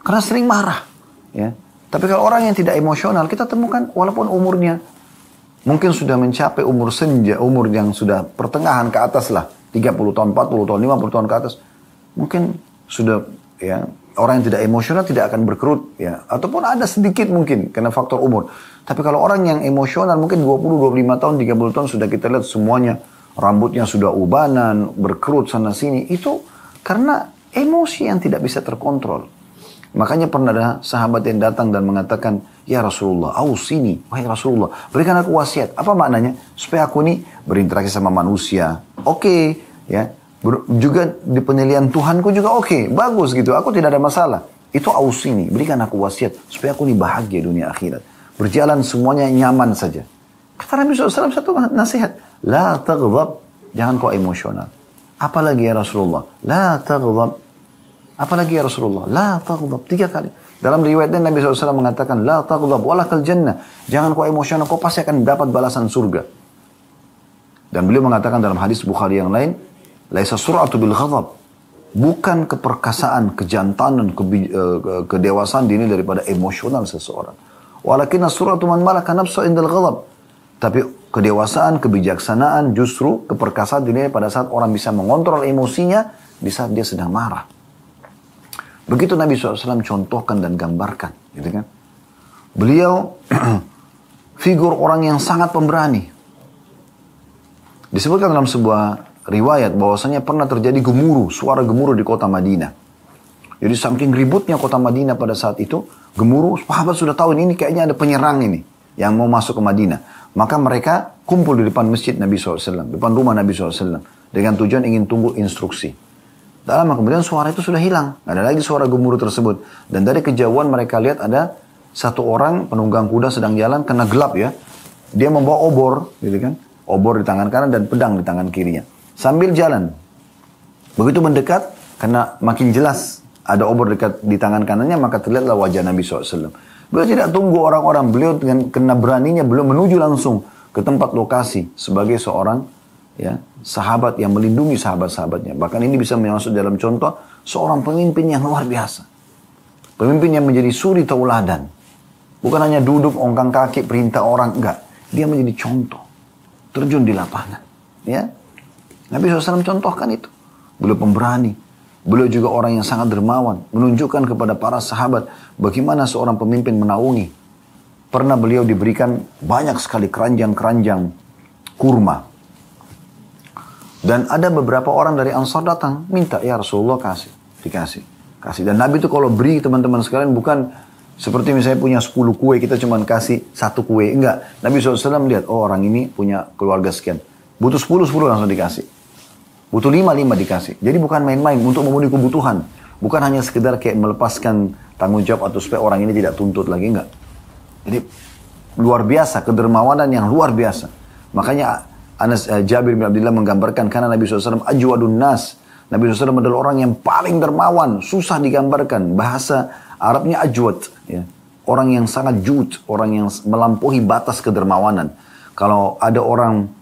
karena sering marah, ya. Tapi kalau orang yang tidak emosional, kita temukan walaupun umurnya mungkin sudah mencapai umur senja, umur yang sudah pertengahan ke atas lah, 30 tahun, 40 tahun, 50 tahun ke atas, mungkin sudah, ya, orang yang tidak emosional tidak akan berkerut, ya, ataupun ada sedikit mungkin karena faktor umur. Tapi kalau orang yang emosional mungkin 20, 25 tahun, 30 tahun sudah kita lihat semuanya rambutnya sudah ubanan, berkerut sana sini, itu karena emosi yang tidak bisa terkontrol. Makanya pernah ada sahabat yang datang dan mengatakan, ya Rasulullah, ausini, wahai Rasulullah, berikan aku wasiat. Apa maknanya? Supaya aku ini berinteraksi sama manusia. Oke, ya. Juga di penilaian Tuhanku juga oke, bagus gitu. Aku tidak ada masalah. Itu ausini, berikan aku wasiat supaya aku ini bahagia dunia akhirat. Berjalan semuanya nyaman saja. Kata Nabi SAW satu nasihat, la taghdab, jangan kau emosional. Apalagi ya Rasulullah, la taghdab. Apalagi ya Rasulullah, la taghdab. 3 kali. Dalam riwayatnya Nabi SAW mengatakan, la taghdab walakal jannah. Jangan kau emosional, kau pasti akan dapat balasan surga. Dan beliau mengatakan dalam hadis Bukhari yang lain, laisa sur'atu bil ghadab. Bukan keperkasaan, kejantanan, kedewasaan dini daripada emosional seseorang. Walakin sur'atu man malaka nafsu indal ghadab. Tapi kedewasaan, kebijaksanaan justru keperkasaan dinilai pada saat orang bisa mengontrol emosinya di saat dia sedang marah. Begitu Nabi SAW contohkan dan gambarkan. Gitu kan? Beliau figur orang yang sangat pemberani. Disebutkan dalam sebuah riwayat bahwasanya pernah terjadi gemuruh, suara gemuruh di kota Madinah. Jadi saking ributnya kota Madinah pada saat itu, gemuruh, sahabat sudah tahu ini kayaknya ada penyerang ini yang mau masuk ke Madinah. Maka mereka kumpul di depan masjid Nabi SAW, depan rumah Nabi SAW, dengan tujuan ingin tunggu instruksi. Tak lama kemudian suara itu sudah hilang, nggak ada lagi suara gemuruh tersebut. Dan dari kejauhan mereka lihat ada satu orang penunggang kuda sedang jalan, kena gelap ya. Dia membawa obor, gitu kan? Obor di tangan kanan dan pedang di tangan kirinya. Sambil jalan. Begitu mendekat, karena makin jelas ada obor dekat di tangan kanannya, maka terlihatlah wajah Nabi SAW. Beliau tidak tunggu orang-orang, beliau dengan kena beraninya, beliau menuju langsung ke tempat lokasi sebagai seorang ya sahabat yang melindungi sahabat-sahabatnya. Bahkan ini bisa masuk dalam contoh seorang pemimpin yang luar biasa. Pemimpin yang menjadi suri tauladan. Bukan hanya duduk, ongkang kaki, perintah orang, enggak. Dia menjadi contoh. Terjun di lapangan. Ya. Nabi SAW contohkan itu. Beliau pemberani. Beliau juga orang yang sangat dermawan. Menunjukkan kepada para sahabat bagaimana seorang pemimpin menaungi. Pernah beliau diberikan banyak sekali keranjang-keranjang kurma. Dan ada beberapa orang dari Ansar datang. Minta, ya Rasulullah kasih. Dikasih. Kasih. Dan Nabi itu kalau beri teman-teman sekalian bukan seperti misalnya punya 10 kue, kita cuma kasih 1 kue. Enggak. Nabi SAW lihat, oh orang ini punya keluarga sekian. Butuh 10 langsung dikasih. Butuh 5 dikasih. Jadi bukan main-main untuk memenuhi kebutuhan. Bukan hanya sekedar kayak melepaskan tanggung jawab atau supaya orang ini tidak tuntut lagi. Enggak. Jadi luar biasa. Kedermawanan yang luar biasa. Makanya Jabir bin Abdullah menggambarkan karena Nabi SAW ajwadun nas. Nabi SAW adalah orang yang paling dermawan. Susah digambarkan. Bahasa Arabnya ajwad. Ya. Orang yang sangat jud. Orang yang melampaui batas kedermawanan. Kalau ada orang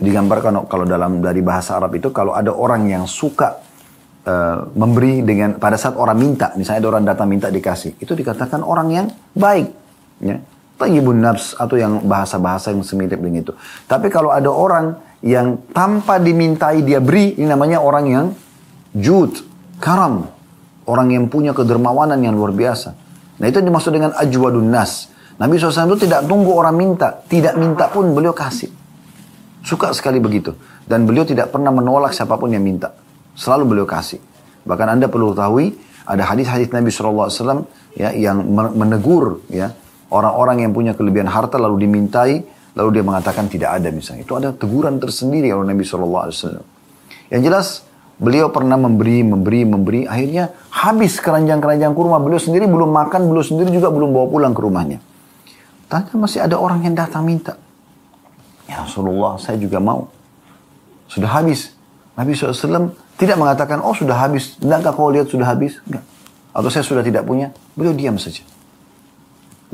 digambarkan kalau dari bahasa Arab itu kalau ada orang yang suka memberi dengan pada saat orang minta, misalnya ada orang datang minta dikasih, itu dikatakan orang yang baik, ya. Tayyibun nafs atau yang bahasa-bahasa yang semirip dengan itu. Tapi kalau ada orang yang tanpa dimintai dia beri, ini namanya orang yang jud, karam, orang yang punya kedermawanan yang luar biasa. Nah itu dimaksud dengan ajwadun nas. Nabi SAW itu tidak tunggu orang minta, tidak minta pun beliau kasih. Suka sekali begitu. Dan beliau tidak pernah menolak siapapun yang minta. Selalu beliau kasih. Bahkan Anda perlu ketahui, ada hadis-hadis Nabi SAW ya, yang menegur ya, orang-orang yang punya kelebihan harta lalu dimintai, lalu dia mengatakan tidak ada misalnya. Itu ada teguran tersendiri oleh Nabi SAW. Yang jelas, beliau pernah memberi. Akhirnya habis keranjang-keranjang kurma. Beliau sendiri belum makan, beliau sendiri juga belum bawa pulang ke rumahnya. Tanya masih ada orang yang datang minta. Ya Rasulullah, saya juga mau. Sudah habis. Nabi SAW tidak mengatakan, oh sudah habis. Enggak kau lihat sudah habis? Enggak. Atau saya sudah tidak punya? Beliau diam saja.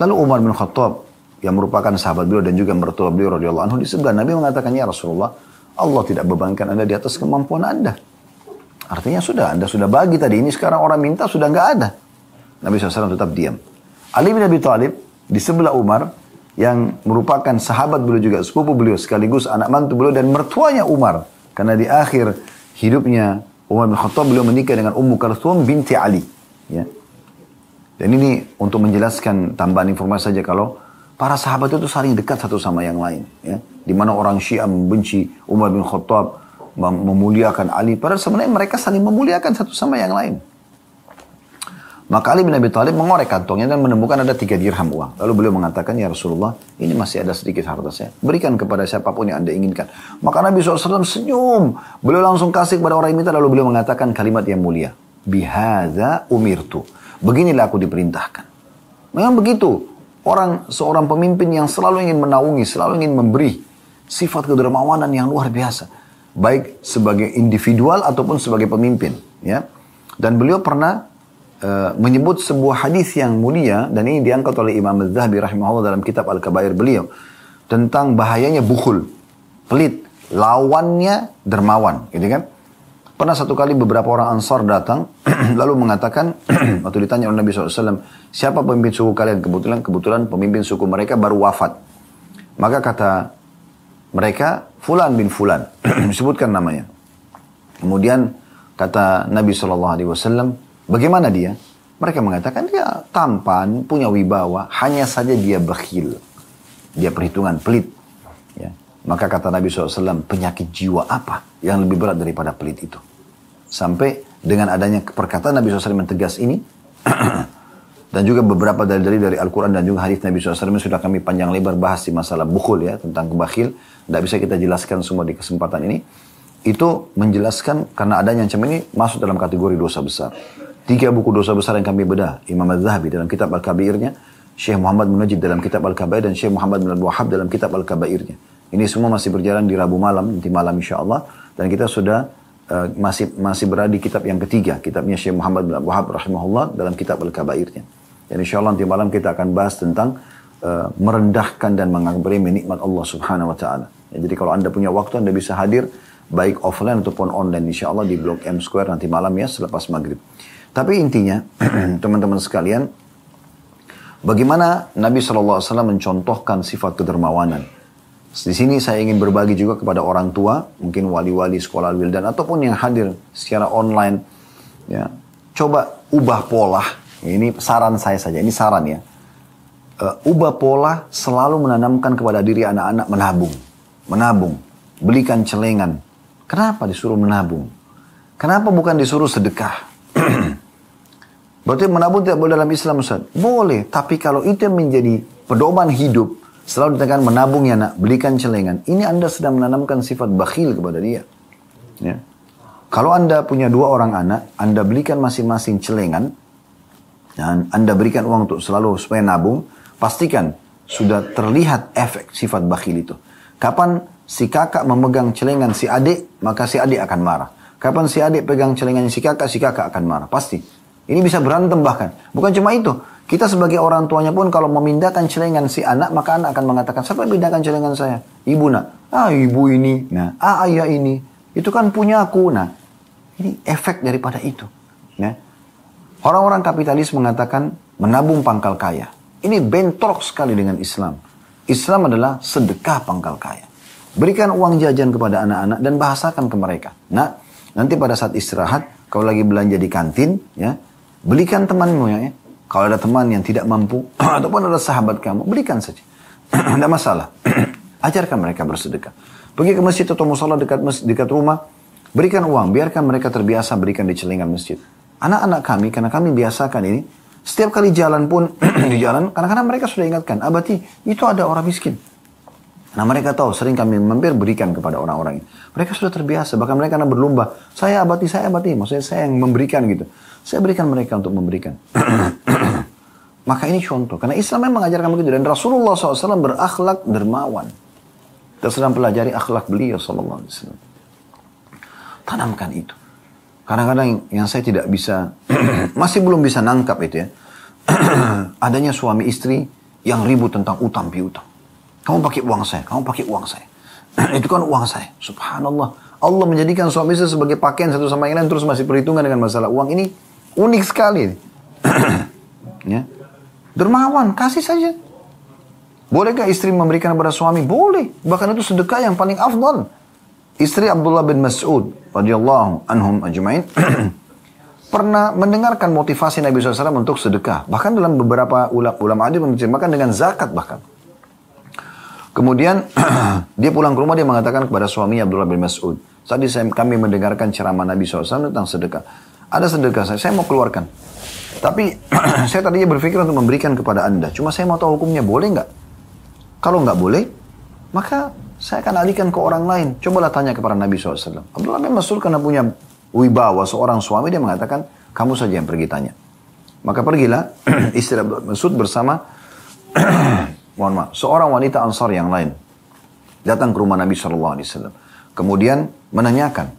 Lalu Umar bin Khattab, yang merupakan sahabat beliau dan juga mertua beliau radhiyallahu anhu, di sebelah Nabi mengatakan, ya Rasulullah, Allah tidak bebankan Anda di atas kemampuan Anda. Artinya sudah, Anda sudah bagi tadi. Ini sekarang orang minta sudah enggak ada. Nabi SAW tetap diam. Ali bin Abi Thalib, di sebelah Umar, yang merupakan sahabat beliau juga, sepupu beliau, sekaligus anak mantu beliau dan mertuanya Umar. Karena di akhir hidupnya Umar bin Khattab beliau menikah dengan Ummu Kalthum binti Ali. Ya. Dan ini untuk menjelaskan tambahan informasi saja kalau para sahabat itu saling dekat satu sama yang lain. Ya. Di mana orang Syiah membenci Umar bin Khattab, memuliakan Ali. Padahal sebenarnya mereka saling memuliakan satu sama yang lain. Maka Ali bin Abi Thalib mengorek kantongnya dan menemukan ada 3 dirham uang. Lalu beliau mengatakan, ya Rasulullah, ini masih ada sedikit harta saya. Berikan kepada siapapun yang Anda inginkan. Maka Nabi SAW senyum. Beliau langsung kasih kepada orang yang minta. Lalu beliau mengatakan kalimat yang mulia. Bihadza umirtu. Beginilah aku diperintahkan. Memang begitu. Seorang pemimpin yang selalu ingin menaungi, selalu ingin memberi. Sifat kedermawanan yang luar biasa. Baik sebagai individual ataupun sebagai pemimpin. Ya. Dan beliau pernah menyebut sebuah hadis yang mulia dan ini diangkat oleh Imam Az-Zahabi rahimahullah dalam kitab Al-Kabair beliau tentang bahayanya bukhul, pelit, lawannya dermawan, gitu kan? Pernah satu kali beberapa orang Ansar datang lalu mengatakan waktu ditanya oleh Nabi SAW, siapa pemimpin suku kalian? Kebetulan pemimpin suku mereka baru wafat. Maka kata mereka Fulan bin Fulan, disebutkan namanya. Kemudian kata Nabi SAW, bagaimana dia? Mereka mengatakan dia tampan, punya wibawa, hanya saja dia bakhil. Dia perhitungan pelit. Ya. Maka kata Nabi SAW, penyakit jiwa apa yang lebih berat daripada pelit itu? Sampai dengan adanya perkataan Nabi SAW yang tegas ini, dan juga beberapa dari Al-Quran dan juga hadis Nabi SAW sudah kami panjang lebar bahas di masalah bukhul ya, tentang kebakhil. Tidak bisa kita jelaskan semua di kesempatan ini. Itu menjelaskan karena adanya ancaman ini masuk dalam kategori dosa besar. 3 buku dosa besar yang kami bedah, Imam Az-Zahabi dalam kitab Al-Kabirnya, Syekh Muhammad Munajjid dalam kitab Al-Kabair, dan Syekh Muhammad bin Abdul Wahhab dalam kitab Al-Kabairnya. Ini semua masih berjalan di Rabu malam, nanti malam insya Allah. Dan kita sudah masih berada di kitab yang ketiga, kitabnya Syekh Muhammad bin Abdul Wahhab rahimahullah dalam kitab Al-Kabairnya. Dan insya Allah nanti malam kita akan bahas tentang merendahkan dan mengagumi nikmat Allah Subhanahu wa Ta'ala. Ya, jadi kalau Anda punya waktu, Anda bisa hadir baik offline ataupun online insya Allah di Blok M Square nanti malam ya, selepas maghrib. Tapi intinya teman-teman sekalian, bagaimana Nabi SAW mencontohkan sifat kedermawanan. Di sini saya ingin berbagi juga kepada orang tua, mungkin wali-wali sekolah Al-Wildan ataupun yang hadir secara online. Ya, coba ubah pola. Ini saran saya saja, ini saran ya. Ubah pola selalu menanamkan kepada diri anak-anak menabung, belikan celengan. Kenapa disuruh menabung? Kenapa bukan disuruh sedekah? Berarti menabung tidak boleh dalam Islam, Ustaz? Boleh, tapi kalau itu yang menjadi pedoman hidup, selalu ditekan menabung ya nak, belikan celengan. Ini Anda sedang menanamkan sifat bakhil kepada dia. Ya. Kalau Anda punya 2 orang anak, Anda belikan masing-masing celengan, dan Anda berikan uang untuk selalu supaya nabung, pastikan sudah terlihat efek sifat bakhil itu. Kapan si kakak memegang celengan si adik, maka si adik akan marah. Kapan si adik pegang celengan si kakak akan marah. Pasti. Ini bisa berantem bahkan. Bukan cuma itu. Kita sebagai orang tuanya pun kalau memindahkan celengan si anak, maka anak akan mengatakan, siapa yang pindahkan celengan saya? Ibu nak. Ibu ini. Nah, ayah ini. Itu kan punya aku. Nah, ini efek daripada itu. Ya. Orang-orang kapitalis mengatakan menabung pangkal kaya. Ini bentrok sekali dengan Islam. Islam adalah sedekah pangkal kaya. Berikan uang jajan kepada anak-anak dan bahasakan ke mereka. Nah, nanti pada saat istirahat, kalau lagi belanja di kantin, ya, belikan temanmu ya. Kalau ada teman yang tidak mampu, ataupun ada sahabat kamu, berikan saja. Tidak masalah. Ajarkan mereka bersedekah. Pergi ke masjid atau musola dekat rumah, berikan uang. Biarkan mereka terbiasa berikan di celengan masjid. Anak-anak kami, karena kami biasakan ini, setiap kali jalan pun, di jalan, kadang-kadang mereka sudah ingatkan, abati, itu ada orang miskin. Nah mereka tahu, sering kami mampir berikan kepada orang-orang ini. Mereka sudah terbiasa, bahkan mereka berlomba, saya abati, maksudnya saya yang memberikan gitu. Saya berikan mereka untuk memberikan. Maka ini contoh, karena Islam memang mengajarkan begitu. Dan Rasulullah SAW berakhlak dermawan. Kita sedang pelajari akhlak beliau SAW. Tanamkan itu. Kadang-kadang yang saya tidak bisa, masih belum bisa nangkap itu ya. Adanya suami istri yang ribut tentang utang piutang. Kamu pakai uang saya, kamu pakai uang saya. Itu kan uang saya. Subhanallah. Allah menjadikan suami istri sebagai pakaian satu sama yang lain, terus masih perhitungan dengan masalah uang. Ini unik sekali. Ya. Dermawan, kasih saja. Bolehkah istri memberikan kepada suami? Boleh. Bahkan itu sedekah yang paling afdal. Istri Abdullah bin Mas'ud radhiyallahu anhum ajma'in pernah mendengarkan motivasi Nabi SAW untuk sedekah. Bahkan dalam beberapa ulama hadis menerjemahkan dengan zakat bahkan. Kemudian dia pulang ke rumah, dia mengatakan kepada suami Abdullah bin Mas'ud, tadi kami mendengarkan ceramah Nabi SAW tentang sedekah. Ada sedekah saya mau keluarkan. Tapi saya tadinya berpikir untuk memberikan kepada anda. Cuma saya mau tahu hukumnya, boleh nggak? Kalau nggak boleh, maka saya akan alihkan ke orang lain. Cobalah tanya kepada Nabi SAW. Abdullah bin Mas'ud karena punya wibawa seorang suami, dia mengatakan, kamu saja yang pergi tanya. Maka pergilah istri Abdullah bin Mas'ud bersama seorang wanita Ansar yang lain. Datang ke rumah Nabi SAW. Kemudian menanyakan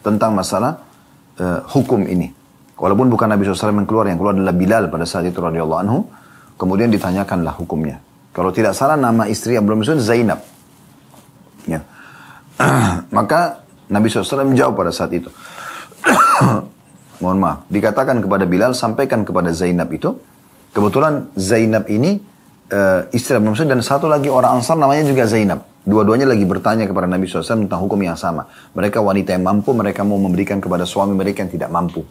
tentang masalah hukum ini. Walaupun bukan Nabi SAW yang keluar adalah Bilal pada saat itu radhiyallahu anhu. Kemudian ditanyakanlah hukumnya. Kalau tidak salah nama istri Abdullah bin Mas'ud Zainab. Ya. Maka Nabi SAW menjawab pada saat itu. Mohon maaf. Dikatakan kepada Bilal, sampaikan kepada Zainab itu. Kebetulan Zainab ini istri Abdullah bin Mas'ud dan satu lagi orang Ansar namanya juga Zainab. Dua-duanya lagi bertanya kepada Nabi SAW tentang hukum yang sama. Mereka wanita yang mampu, mereka mau memberikan kepada suami mereka yang tidak mampu.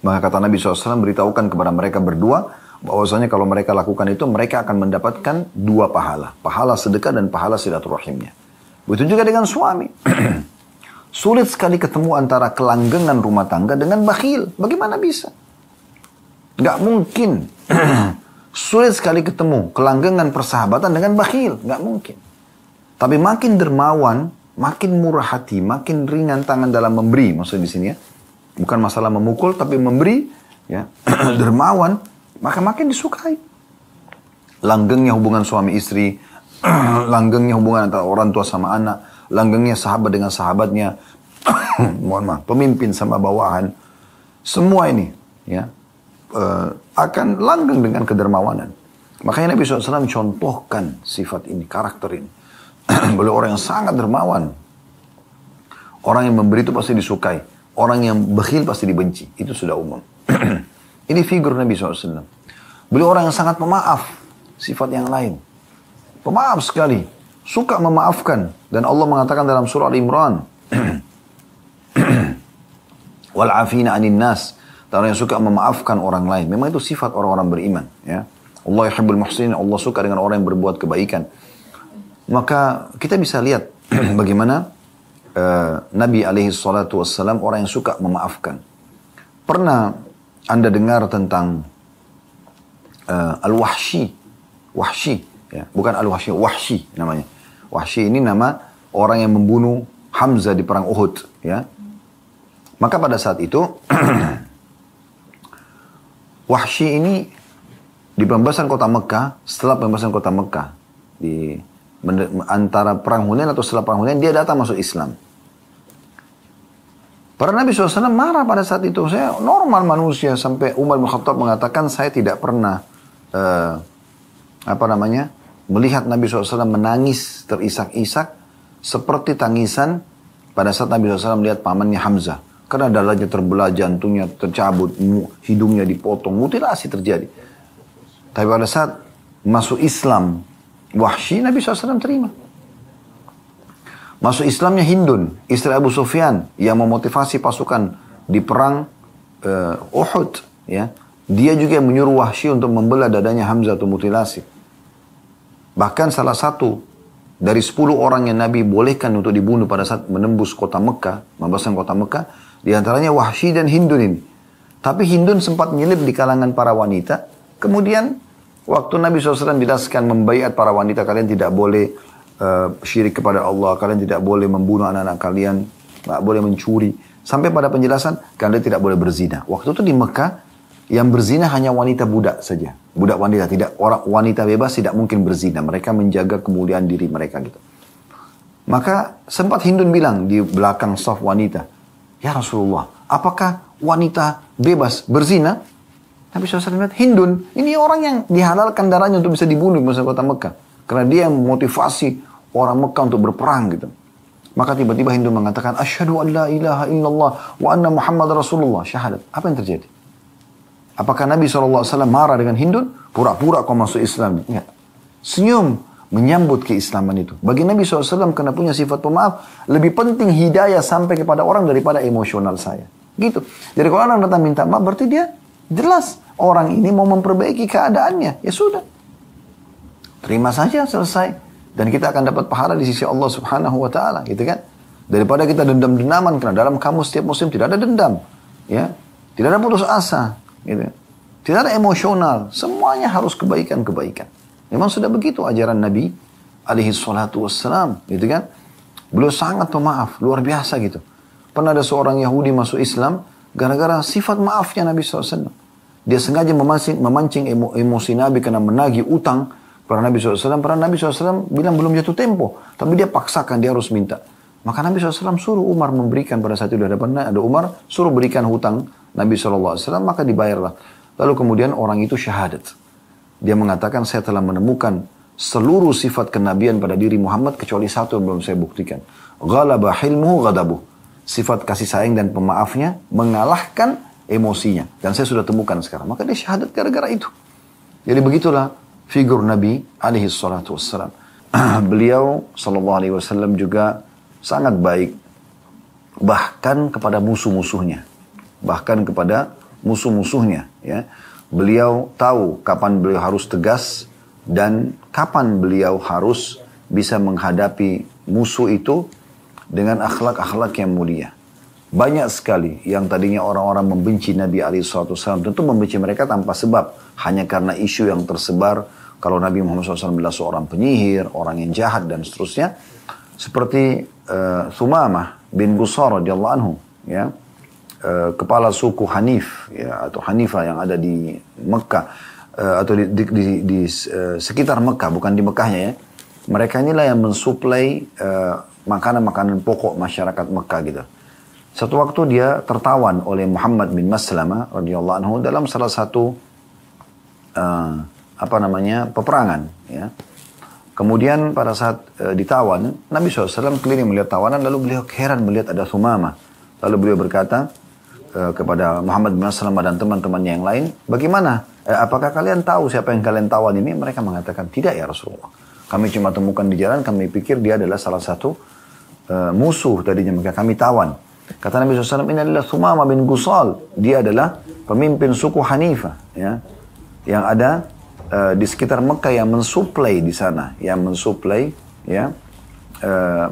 Maka kata Nabi SAW beritahukan kepada mereka berdua, bahwasanya kalau mereka lakukan itu, mereka akan mendapatkan 2 pahala. Pahala sedekah dan pahala silaturahimnya. Begitu juga dengan suami. Sulit sekali ketemu antara kelanggengan rumah tangga dengan bakhil. Bagaimana bisa? Gak mungkin. Sulit sekali ketemu kelanggengan persahabatan dengan bakhil. Gak mungkin. Tapi makin dermawan, makin murah hati, makin ringan tangan dalam memberi. Maksudnya di sini ya. Bukan masalah memukul, tapi memberi. Ya. Dermawan. maka makin disukai. Langgengnya hubungan suami istri, langgengnya hubungan antara orang tua sama anak, langgengnya sahabat dengan sahabatnya, mohon maaf, pemimpin sama bawahan, semua ini ya akan langgeng dengan kedermawanan. Makanya Nabi SAW contohkan sifat ini, karakter ini. Beliau orang yang sangat dermawan. Orang yang memberi itu pasti disukai. Orang yang bakhil pasti dibenci. Itu sudah umum. Ini figur Nabi SAW. Beliau orang yang sangat pemaaf. Sifat yang lain. Pemaaf sekali. Suka memaafkan. Dan Allah mengatakan dalam surah Al-Imran. Wal'afina anin nas. Orang yang suka memaafkan orang lain. Memang itu sifat orang-orang beriman. Ya. Allah yuhibbul muhsinin. Allah suka dengan orang yang berbuat kebaikan. Maka kita bisa lihat bagaimana Nabi SAW orang yang suka memaafkan. Pernah Anda dengar tentang Al-Wahsy? Wahsy, ya. Bukan Al-Wahsy, Wahsy namanya. Wahsy ini nama orang yang membunuh Hamzah di perang Uhud. Ya. Maka pada saat itu Wahsy ini di pembebasan kota Mekah, setelah pembebasan kota Mekah, di antara perang Hunain atau setelah perang Hunain, dia datang masuk Islam. Para Nabi SAW marah pada saat itu. Saya normal manusia, sampai Umar bin Khattab mengatakan saya tidak pernah melihat Nabi SAW menangis terisak-isak seperti tangisan pada saat Nabi SAW melihat pamannya Hamzah. Karena dadanya terbelah, jantungnya tercabut, hidungnya dipotong, mutilasi terjadi. Tapi pada saat masuk Islam Wahsy, Nabi SAW terima. Masuk Islamnya Hindun, istri Abu Sufyan, yang memotivasi pasukan di perang Uhud. Ya. Dia juga yang menyuruh Wahsy untuk membelah dadanya Hamzah atau mutilasi. Bahkan salah satu dari 10 orang yang Nabi bolehkan untuk dibunuh pada saat menembus kota Mekah, membebaskan kota Mekah, di antaranya Wahsy dan Hindun ini. Tapi Hindun sempat nyelip di kalangan para wanita. Kemudian waktu Nabi SAW menjelaskan membaiat para wanita, kalian tidak boleh syirik kepada Allah, kalian tidak boleh membunuh anak-anak kalian, tidak boleh mencuri. Sampai pada penjelasan, kalian tidak boleh berzina. Waktu itu di Mekah, yang berzina hanya wanita budak saja. Budak wanita, tidak orang wanita bebas tidak mungkin berzina. Mereka menjaga kemuliaan diri mereka gitu. Maka sempat Hindun bilang di belakang saf wanita, ya Rasulullah, apakah wanita bebas berzina? Nabi SAW bilang, Hindun, ini orang yang dihalalkan darahnya untuk bisa dibunuh di masa kota Mekah. Karena dia yang memotivasi orang Mekah untuk berperang gitu. Maka tiba-tiba Hindun mengatakan, Asyhadu an la ilaha illallah wa anna Muhammad Rasulullah. Syahadat. Apa yang terjadi? Apakah Nabi SAW marah dengan Hindun? Pura-pura kau masuk Islam. Enggak. Senyum menyambut keislaman itu. Bagi Nabi SAW karena punya sifat pemaaf, lebih penting hidayah sampai kepada orang daripada emosional saya. Gitu. Jadi kalau orang datang minta maaf, berarti dia jelas orang ini mau memperbaiki keadaannya. Ya sudah. Terima saja, selesai. Dan kita akan dapat pahala di sisi Allah Subhanahu wa taala, gitu kan? Daripada kita dendam-dendaman, karena dalam kamus setiap muslim tidak ada dendam, ya. Tidak ada putus asa, gitu. Tidak ada emosional, semuanya harus kebaikan-kebaikan. Memang sudah begitu ajaran Nabi alaihi salatu wassalam, gitu kan? Beliau sangat pemaaf, luar biasa gitu. Pernah ada seorang Yahudi masuk Islam gara-gara sifat maafnya Nabi SAW. Dia sengaja memancing emosi Nabi karena menagih utang para Nabi SAW. Para Nabi SAW bilang belum jatuh tempo, tapi dia paksakan, dia harus minta. Maka Nabi SAW suruh Umar memberikan pada saat itu ada Umar suruh berikan hutang Nabi SAW, maka dibayarlah. Lalu kemudian orang itu syahadat. Dia mengatakan saya telah menemukan seluruh sifat kenabian pada diri Muhammad kecuali satu yang belum saya buktikan. Ghalaba hilmuhu ghadabuh. Sifat kasih sayang dan pemaafnya mengalahkan emosinya. Dan saya sudah temukan sekarang. Maka dia syahadat gara-gara itu. Jadi begitulah figur Nabi alaihi salatu wassalam. Beliau sallallahu alaihi wasallam juga sangat baik. Bahkan kepada musuh-musuhnya. Bahkan kepada musuh-musuhnya. Ya. Beliau tahu kapan beliau harus tegas dan kapan beliau harus bisa menghadapi musuh itu dengan akhlak-akhlak yang mulia. Banyak sekali yang tadinya orang-orang membenci Nabi SAW, tentu membenci mereka tanpa sebab. Hanya karena isu yang tersebar, kalau Nabi Muhammad SAW adalah seorang penyihir, orang yang jahat dan seterusnya. Seperti Thumamah bin Busar radhiyallahu anhu. Ya. kepala suku Hanif ya, atau Hanifah yang ada di Mekah atau di sekitar Mekah, bukan di Mekahnya ya. Mereka inilah yang mensuplai makanan-makanan pokok masyarakat Mekah gitu. Satu waktu dia tertawan oleh Muhammad bin Maslamah radhiyallahu anhu dalam salah satu peperangan ya. Kemudian pada saat ditawan, Nabi SAW keliling melihat tawanan, lalu beliau heran melihat ada Thumamah. Lalu beliau berkata kepada Muhammad bin Maslamah dan teman-teman yang lain, bagaimana? Apakah kalian tahu siapa yang kalian tawan ini? Mereka mengatakan, tidak ya Rasulullah. Kami cuma temukan di jalan, kami pikir dia adalah salah satu musuh tadinya, maka kami tawan. Kata Nabi SAW, ini adalah Thumamah bin Gusal. Dia adalah pemimpin suku Hanifah ya, yang ada di sekitar Mekah, yang mensuplai di sana, yang mensuplai ya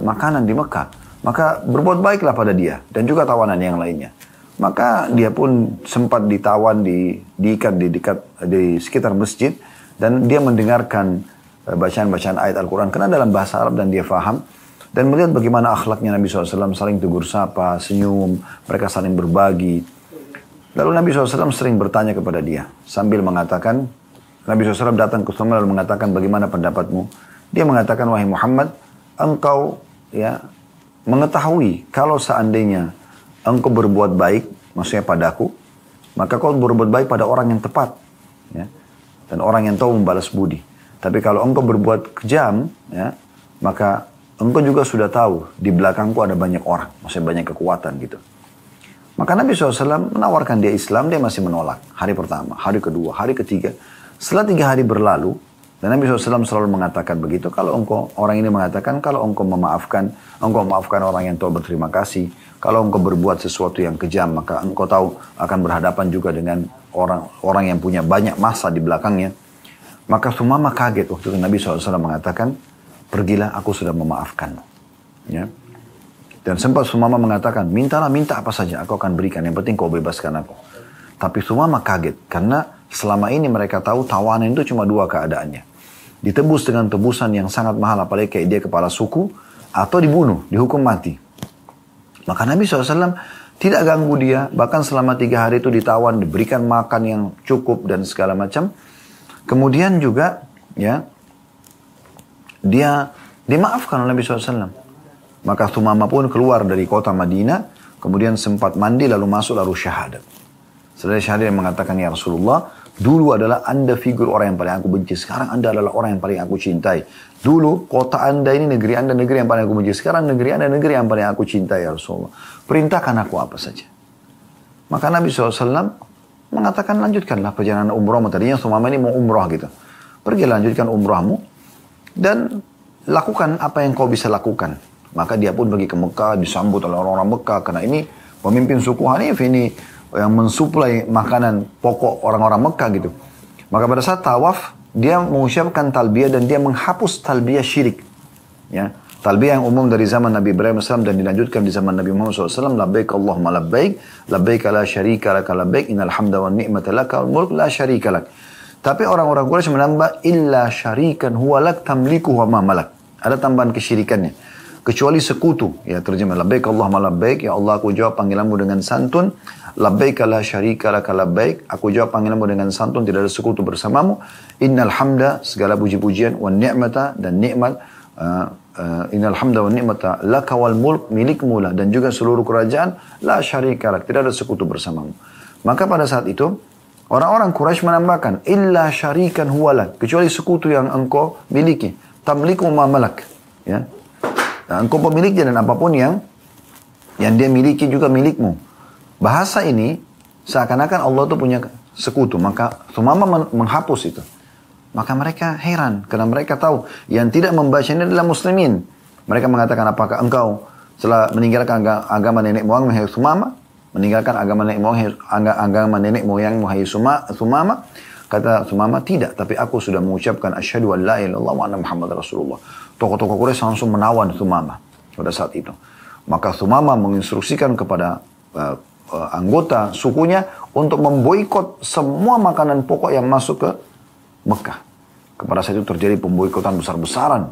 makanan di Mekah. Maka berbuat baiklah pada dia dan juga tawanan yang lainnya. Maka dia pun sempat ditawan, diikat di sekitar masjid, dan dia mendengarkan bacaan-bacaan ayat Al-Quran karena dalam bahasa Arab dan dia faham, dan melihat bagaimana akhlaknya Nabi SAW, saling tegur sapa, senyum, mereka saling berbagi. Lalu Nabi SAW sering bertanya kepada dia sambil mengatakan, Nabi SAW datang ke Thumamah lalu mengatakan, bagaimana pendapatmu? Dia mengatakan, wahai Muhammad, engkau ya mengetahui kalau seandainya engkau berbuat baik, maksudnya padaku, maka kau berbuat baik pada orang yang tepat ya, dan orang yang tahu membalas budi. Tapi kalau engkau berbuat kejam ya, maka engkau juga sudah tahu di belakangku ada banyak orang, maksudnya banyak kekuatan gitu. Maka Nabi SAW menawarkan dia Islam, dia masih menolak. Hari pertama, hari kedua, hari ketiga. Setelah 3 hari berlalu, dan Nabi SAW selalu mengatakan begitu, kalau orang ini mengatakan, kalau engkau memaafkan orang yang tahu berterima kasih. Kalau engkau berbuat sesuatu yang kejam, maka engkau tahu akan berhadapan juga dengan orang yang punya banyak massa di belakangnya. Maka Thumamah kaget waktu itu Nabi SAW mengatakan, pergilah, aku sudah memaafkanmu. Ya. Dan sempat Thumamah mengatakan, minta apa saja, aku akan berikan, yang penting kau bebaskan aku. Tapi Thumamah kaget, karena selama ini mereka tahu tawanan itu cuma 2 keadaannya. Ditebus dengan tebusan yang sangat mahal, apalagi kayak dia kepala suku, atau dibunuh, dihukum mati. Maka Nabi SAW tidak ganggu dia, bahkan selama 3 hari itu ditawan, diberikan makan yang cukup dan segala macam. Kemudian juga ya dia dimaafkan oleh Nabi SAW. Maka Thumamah pun keluar dari kota Madinah, kemudian sempat mandi lalu masuk lalu syahadat. Setelah syahadat yang mengatakan, ya Rasulullah, dulu adalah anda figur orang yang paling aku benci, sekarang anda adalah orang yang paling aku cintai. Dulu kota anda ini, negeri anda negeri yang paling aku benci, sekarang negeri anda negeri yang paling aku cintai ya Rasulullah. Perintahkan aku apa saja. Maka Nabi SAW mengatakan, lanjutkanlah perjalanan umrahmu. Tadinya Thumamah ini mau umrah gitu. Pergi lanjutkan umrahmu dan lakukan apa yang kau bisa lakukan. Maka dia pun pergi ke Mekah, disambut oleh orang-orang Mekah, karena ini pemimpin suku Hanif ini yang mensuplai makanan pokok orang-orang Mekah gitu. Maka pada saat tawaf, dia mengucapkan talbiyah dan dia menghapus talbiyah syirik. Ya, talbiyah yang umum dari zaman Nabi Ibrahim AS dan dilanjutkan di zaman Nabi Muhammad SAW. Labbaik Allahumma labbaik, labbaik la syarika laka labbaik, innal hamda wa ni'mata laka wal mulk la syarika lak. Tapi orang-orang Quraisy menambah, illa syarikan huwa lak tamliku wa ma malak. Ada tambahan kesyirikannya. Kecuali sekutu. Ya, terjemah labbaik Allahumma labbaik, ya Allah aku jawab panggilanmu dengan santun. Labbaik la syarika laka labbaik, aku jawab panggilanmu dengan santun, tidak ada sekutu bersamamu. Innal hamda, segala puji-pujian, wa ni'mata, dan nikmat, innal hamda wa ni'mata laka wal mulk, milikmu lah, dan juga seluruh kerajaan, la syarika lak, tidak ada sekutu bersamamu. Maka pada saat itu orang-orang Quraisy menambahkan, illa syarikan huwalak, kecuali sekutu yang engkau miliki, tamliku ma malak, ya, engkau pemiliknya dan apapun yang dia miliki juga milikmu. Bahasa ini seakan-akan Allah itu punya sekutu. Maka Thumamah menghapus itu. Maka mereka heran karena mereka tahu yang tidak membaca ini adalah muslimin. Mereka mengatakan, apakah engkau setelah meninggalkan agama nenek moyang wahai Thumamah, meninggalkan agama nenek moyang wahai Thumamah? Kata Thumamah, tidak, tapi aku sudah mengucapkan asyhadu an la ilaha illallah wa anna Muhammad Rasulullah. Tokoh-tokoh Quraisy langsung menawan Thumamah pada saat itu. Maka Thumamah menginstruksikan kepada anggota sukunya untuk memboikot semua makanan pokok yang masuk ke Mekah. Kepada saat itu terjadi pemboikotan besar-besaran.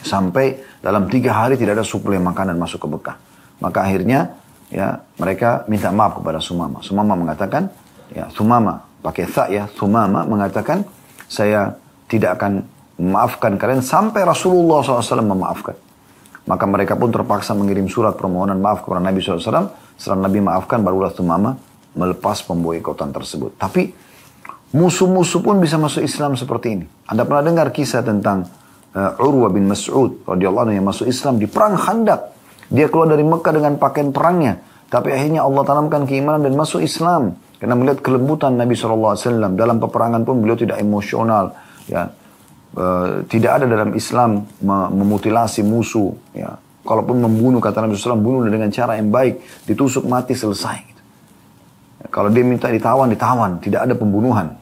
Sampai dalam 3 hari tidak ada suplai makanan masuk ke Mekah. Maka akhirnya ya, mereka minta maaf kepada Sumama. Sumama mengatakan, ya, Sumama, pakai tha ya, Sumama mengatakan, saya tidak akan memaafkan kalian sampai Rasulullah SAW memaafkan. Maka mereka pun terpaksa mengirim surat permohonan maaf kepada Nabi SAW. Setelah Nabi maafkan, barulah Sumama melepas pemboikotan tersebut. Tapi musuh-musuh pun bisa masuk Islam seperti ini. Anda pernah dengar kisah tentang Urwa bin Mas'ud radhiyallahu anhu yang masuk Islam di perang Khandaq. Dia keluar dari Mekah dengan pakaian perangnya. Tapi akhirnya Allah tanamkan keimanan dan masuk Islam. Karena melihat kelembutan Nabi SAW. Dalam peperangan pun beliau tidak emosional. Ya. Tidak ada dalam Islam memutilasi musuh. Ya. Kalaupun membunuh, kata Nabi SAW, bunuh dengan cara yang baik. Ditusuk mati, selesai. Gitu. Ya, kalau dia minta ditawan, ditawan. Tidak ada pembunuhan.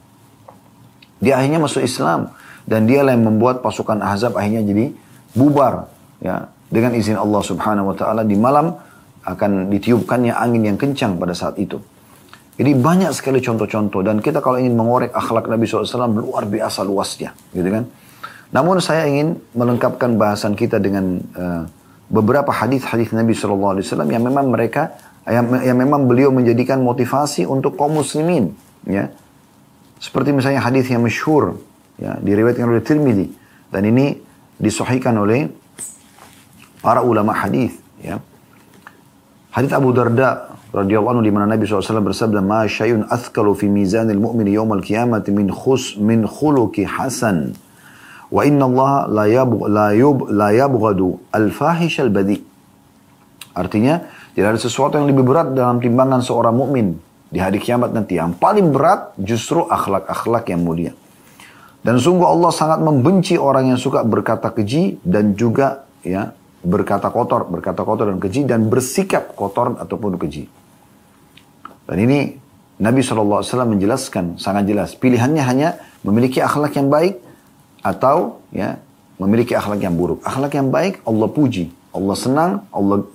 Dia akhirnya masuk Islam. Dan dialah yang membuat pasukan Ahzab akhirnya jadi bubar. Ya. Dengan izin Allah Subhanahu Wa Taala, di malam akan ditiupkannya angin yang kencang pada saat itu. Jadi banyak sekali contoh-contoh. Dan kita kalau ingin mengorek akhlak Nabi SAW, luar biasa luasnya. Gitu kan? Namun saya ingin melengkapkan bahasan kita dengan beberapa hadis-hadis Nabi SAW yang memang yang memang beliau menjadikan motivasi untuk kaum muslimin. Ya. Seperti misalnya hadis yang masyhur, ya, diriwayatkan oleh Tirmidzi. Dan ini disahihkan oleh para ulama hadis. Ya. Hadis Abu Darda radhiyallahu anhu di mana Nabi SAW bersabda, "Ma syai'un athqalu fi mizanil mu'mini yaumal qiyamati min khuluqi hasan. Wa inna Allah la yabghadu al-fahish al-badi." Artinya, tidak ada sesuatu yang lebih berat dalam timbangan seorang mukmin di hari kiamat nanti. Yang paling berat justru akhlak-akhlak yang mulia. Dan sungguh Allah sangat membenci orang yang suka berkata keji dan juga ya berkata kotor dan keji dan bersikap kotor ataupun keji. Dan ini Nabi SAW menjelaskan sangat jelas. Pilihannya hanya memiliki akhlak yang baik atau ya memiliki akhlak yang buruk. Akhlak yang baik Allah puji, Allah senang, Allah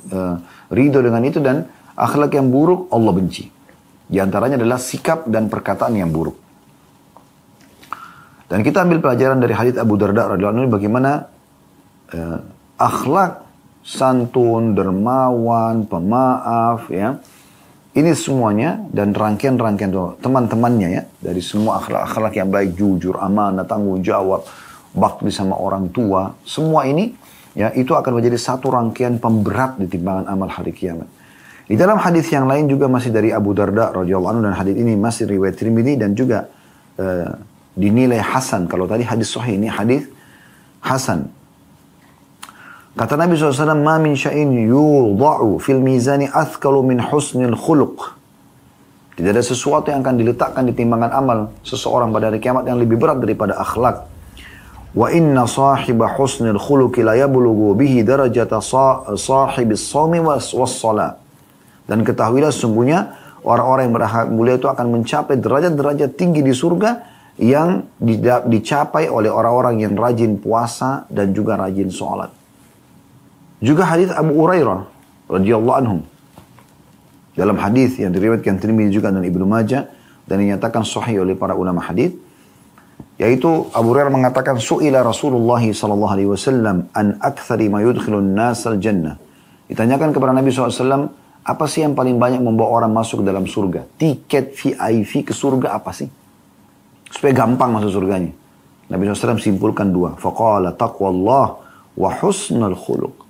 ridho dengan itu, dan akhlak yang buruk Allah benci. Di antaranya adalah sikap dan perkataan yang buruk. Dan kita ambil pelajaran dari hadits Abu Darda radhiyallahu anhu bagaimana akhlak santun, dermawan, pemaaf, ya. Ini semuanya dan rangkaian-rangkaian teman-temannya ya, dari semua akhlak-akhlak yang baik, jujur, amanah, tanggung jawab, bakti sama orang tua, semua ini ya itu akan menjadi satu rangkaian pemberat di timbangan amal hari kiamat. Di dalam hadis yang lain juga masih dari Abu Darda radhiyallahu anhu, dan hadis ini masih riwayat Tirmidzi dan juga dinilai hasan. Kalau tadi hadis sahih, ini hadis hasan. Kata Nabi SAW, "Ma min syai'in yudha'u fil mizani athqalu min husnil khuluq." Tidak ada sesuatu yang akan diletakkan di timbangan amal seseorang pada hari kiamat yang lebih berat daripada akhlak. Wa inna sahiba husnil khuluqi la yablughu bihi darajata sahibis shaumi was shalah. Dan ketahuilah sungguhnya orang-orang yang berakhlak mulia itu akan mencapai derajat-derajat tinggi di surga yang dicapai oleh orang-orang yang rajin puasa dan juga rajin sholat. Juga hadis Abu Hurairah radhiyallahu anhum. Dalam hadis yang diriwayatkan Tirmidzi juga dan Ibnu Majah dan dinyatakan sahih oleh para ulama hadis, yaitu Abu Hurairah mengatakan, "Su'ila Rasulullah sallallahu alaihi wasallam an aktsari ma yudkhilun nas al-jannah." Ditanyakan kepada Nabi SAW, apa sih yang paling banyak membawa orang masuk ke dalam surga? Tiket VIP ke surga apa sih? Supaya gampang masuk surganya. Nabi SAW simpulkan dua. Faqala taqwallah wa husnul khuluq.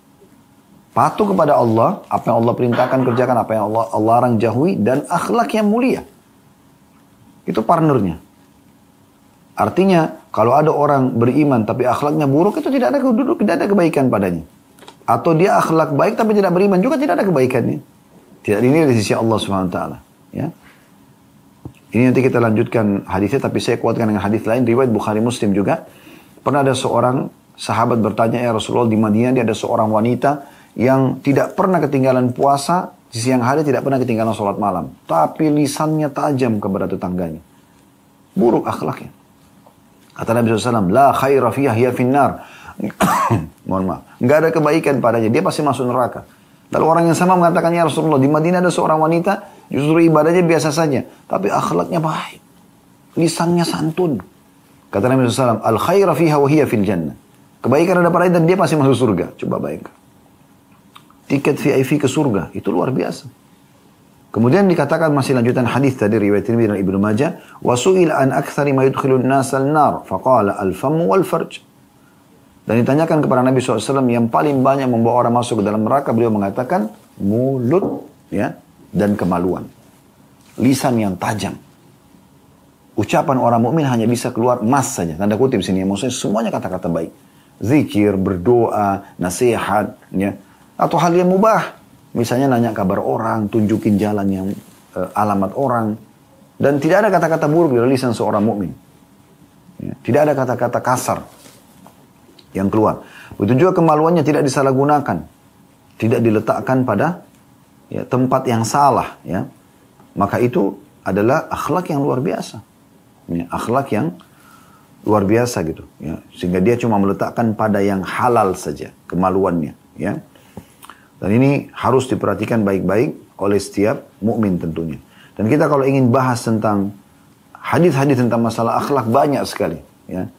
Patuh kepada Allah, apa yang Allah perintahkan kerjakan, apa yang Allah larang jauhi, dan akhlak yang mulia. Itu partnernya. Artinya, kalau ada orang beriman tapi akhlaknya buruk, itu tidak ada kebaikan padanya. Atau dia akhlak baik tapi tidak beriman, juga tidak ada kebaikannya. Tidak dinilai di sisi Allah SWT. Ya. Ini nanti kita lanjutkan hadisnya, tapi saya kuatkan dengan hadis lain, riwayat Bukhari Muslim juga. Pernah ada seorang sahabat bertanya, "Ya Rasulullah, di Madinah dia ada seorang wanita yang tidak pernah ketinggalan puasa, di siang hari tidak pernah ketinggalan sholat malam. Tapi lisannya tajam kepada tetangganya. Buruk akhlaknya." Kata Nabi SAW, "La khaira fiha hiya finnar." Mohon maaf. Nggak ada kebaikan padanya, dia pasti masuk neraka. Lalu orang yang sama mengatakan, "Ya Rasulullah, di Madinah ada seorang wanita, justru ibadahnya biasa saja. Tapi akhlaknya baik. Lisannya santun." Kata Nabi SAW, "Al khaira fiha wa hiya fil jannah." Kebaikan ada padanya dan dia pasti masuk surga. Coba bayangkan. Tiket VIP ke surga, itu luar biasa. Kemudian dikatakan masih lanjutan hadis tadi riwayat Tirmidzi dan Ibnu Majah, wa su'ila an aktsari ma yudkhilun nas al-nar, faqala al-famu wal farj. Dan ditanyakan kepada Nabi SAW yang paling banyak membawa orang masuk ke dalam neraka, beliau mengatakan mulut, ya, dan kemaluan. Lisan yang tajam. Ucapan orang mukmin hanya bisa keluar mas saja, tanda kutip sini, maksudnya semuanya kata-kata baik. Zikir, berdoa, nasihat, ya, atau hal yang mubah. Misalnya nanya kabar orang, tunjukin jalan yang alamat orang. Dan tidak ada kata-kata buruk dari lisan seorang mukmin. Ya, tidak ada kata-kata kasar yang keluar. Begitu juga kemaluannya tidak disalahgunakan. Tidak diletakkan pada, ya, tempat yang salah. Ya. Maka itu adalah akhlak yang luar biasa. Ya, akhlak yang luar biasa gitu. Ya. Sehingga dia cuma meletakkan pada yang halal saja kemaluannya. Ya. Dan ini harus diperhatikan baik-baik oleh setiap mukmin tentunya. Dan kita kalau ingin bahas tentang hadis-hadis tentang masalah akhlak banyak sekali. Ya.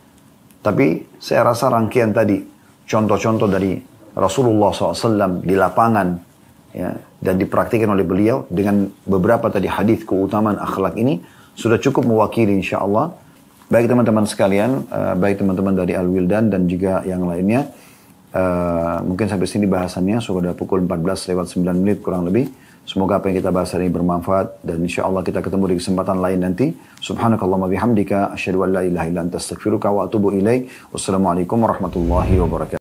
Tapi saya rasa rangkaian tadi, contoh-contoh dari Rasulullah SAW di lapangan, ya, dan dipraktikkan oleh beliau dengan beberapa tadi hadis keutamaan akhlak ini, sudah cukup mewakili insya Allah. Baik teman-teman sekalian, baik teman-teman dari Al-Wildan dan juga yang lainnya. Mungkin sampai sini bahasannya, sudah pukul 14:09 kurang lebih. Semoga apa yang kita bahas hari ini bermanfaat dan insya Allah kita ketemu di kesempatan lain nanti. Subhanakallahumma bihamdika asyhadu an la ilaha illa anta astaghfiruka wa atubu ilaik. Wassalamualaikum warahmatullahi wabarakatuh.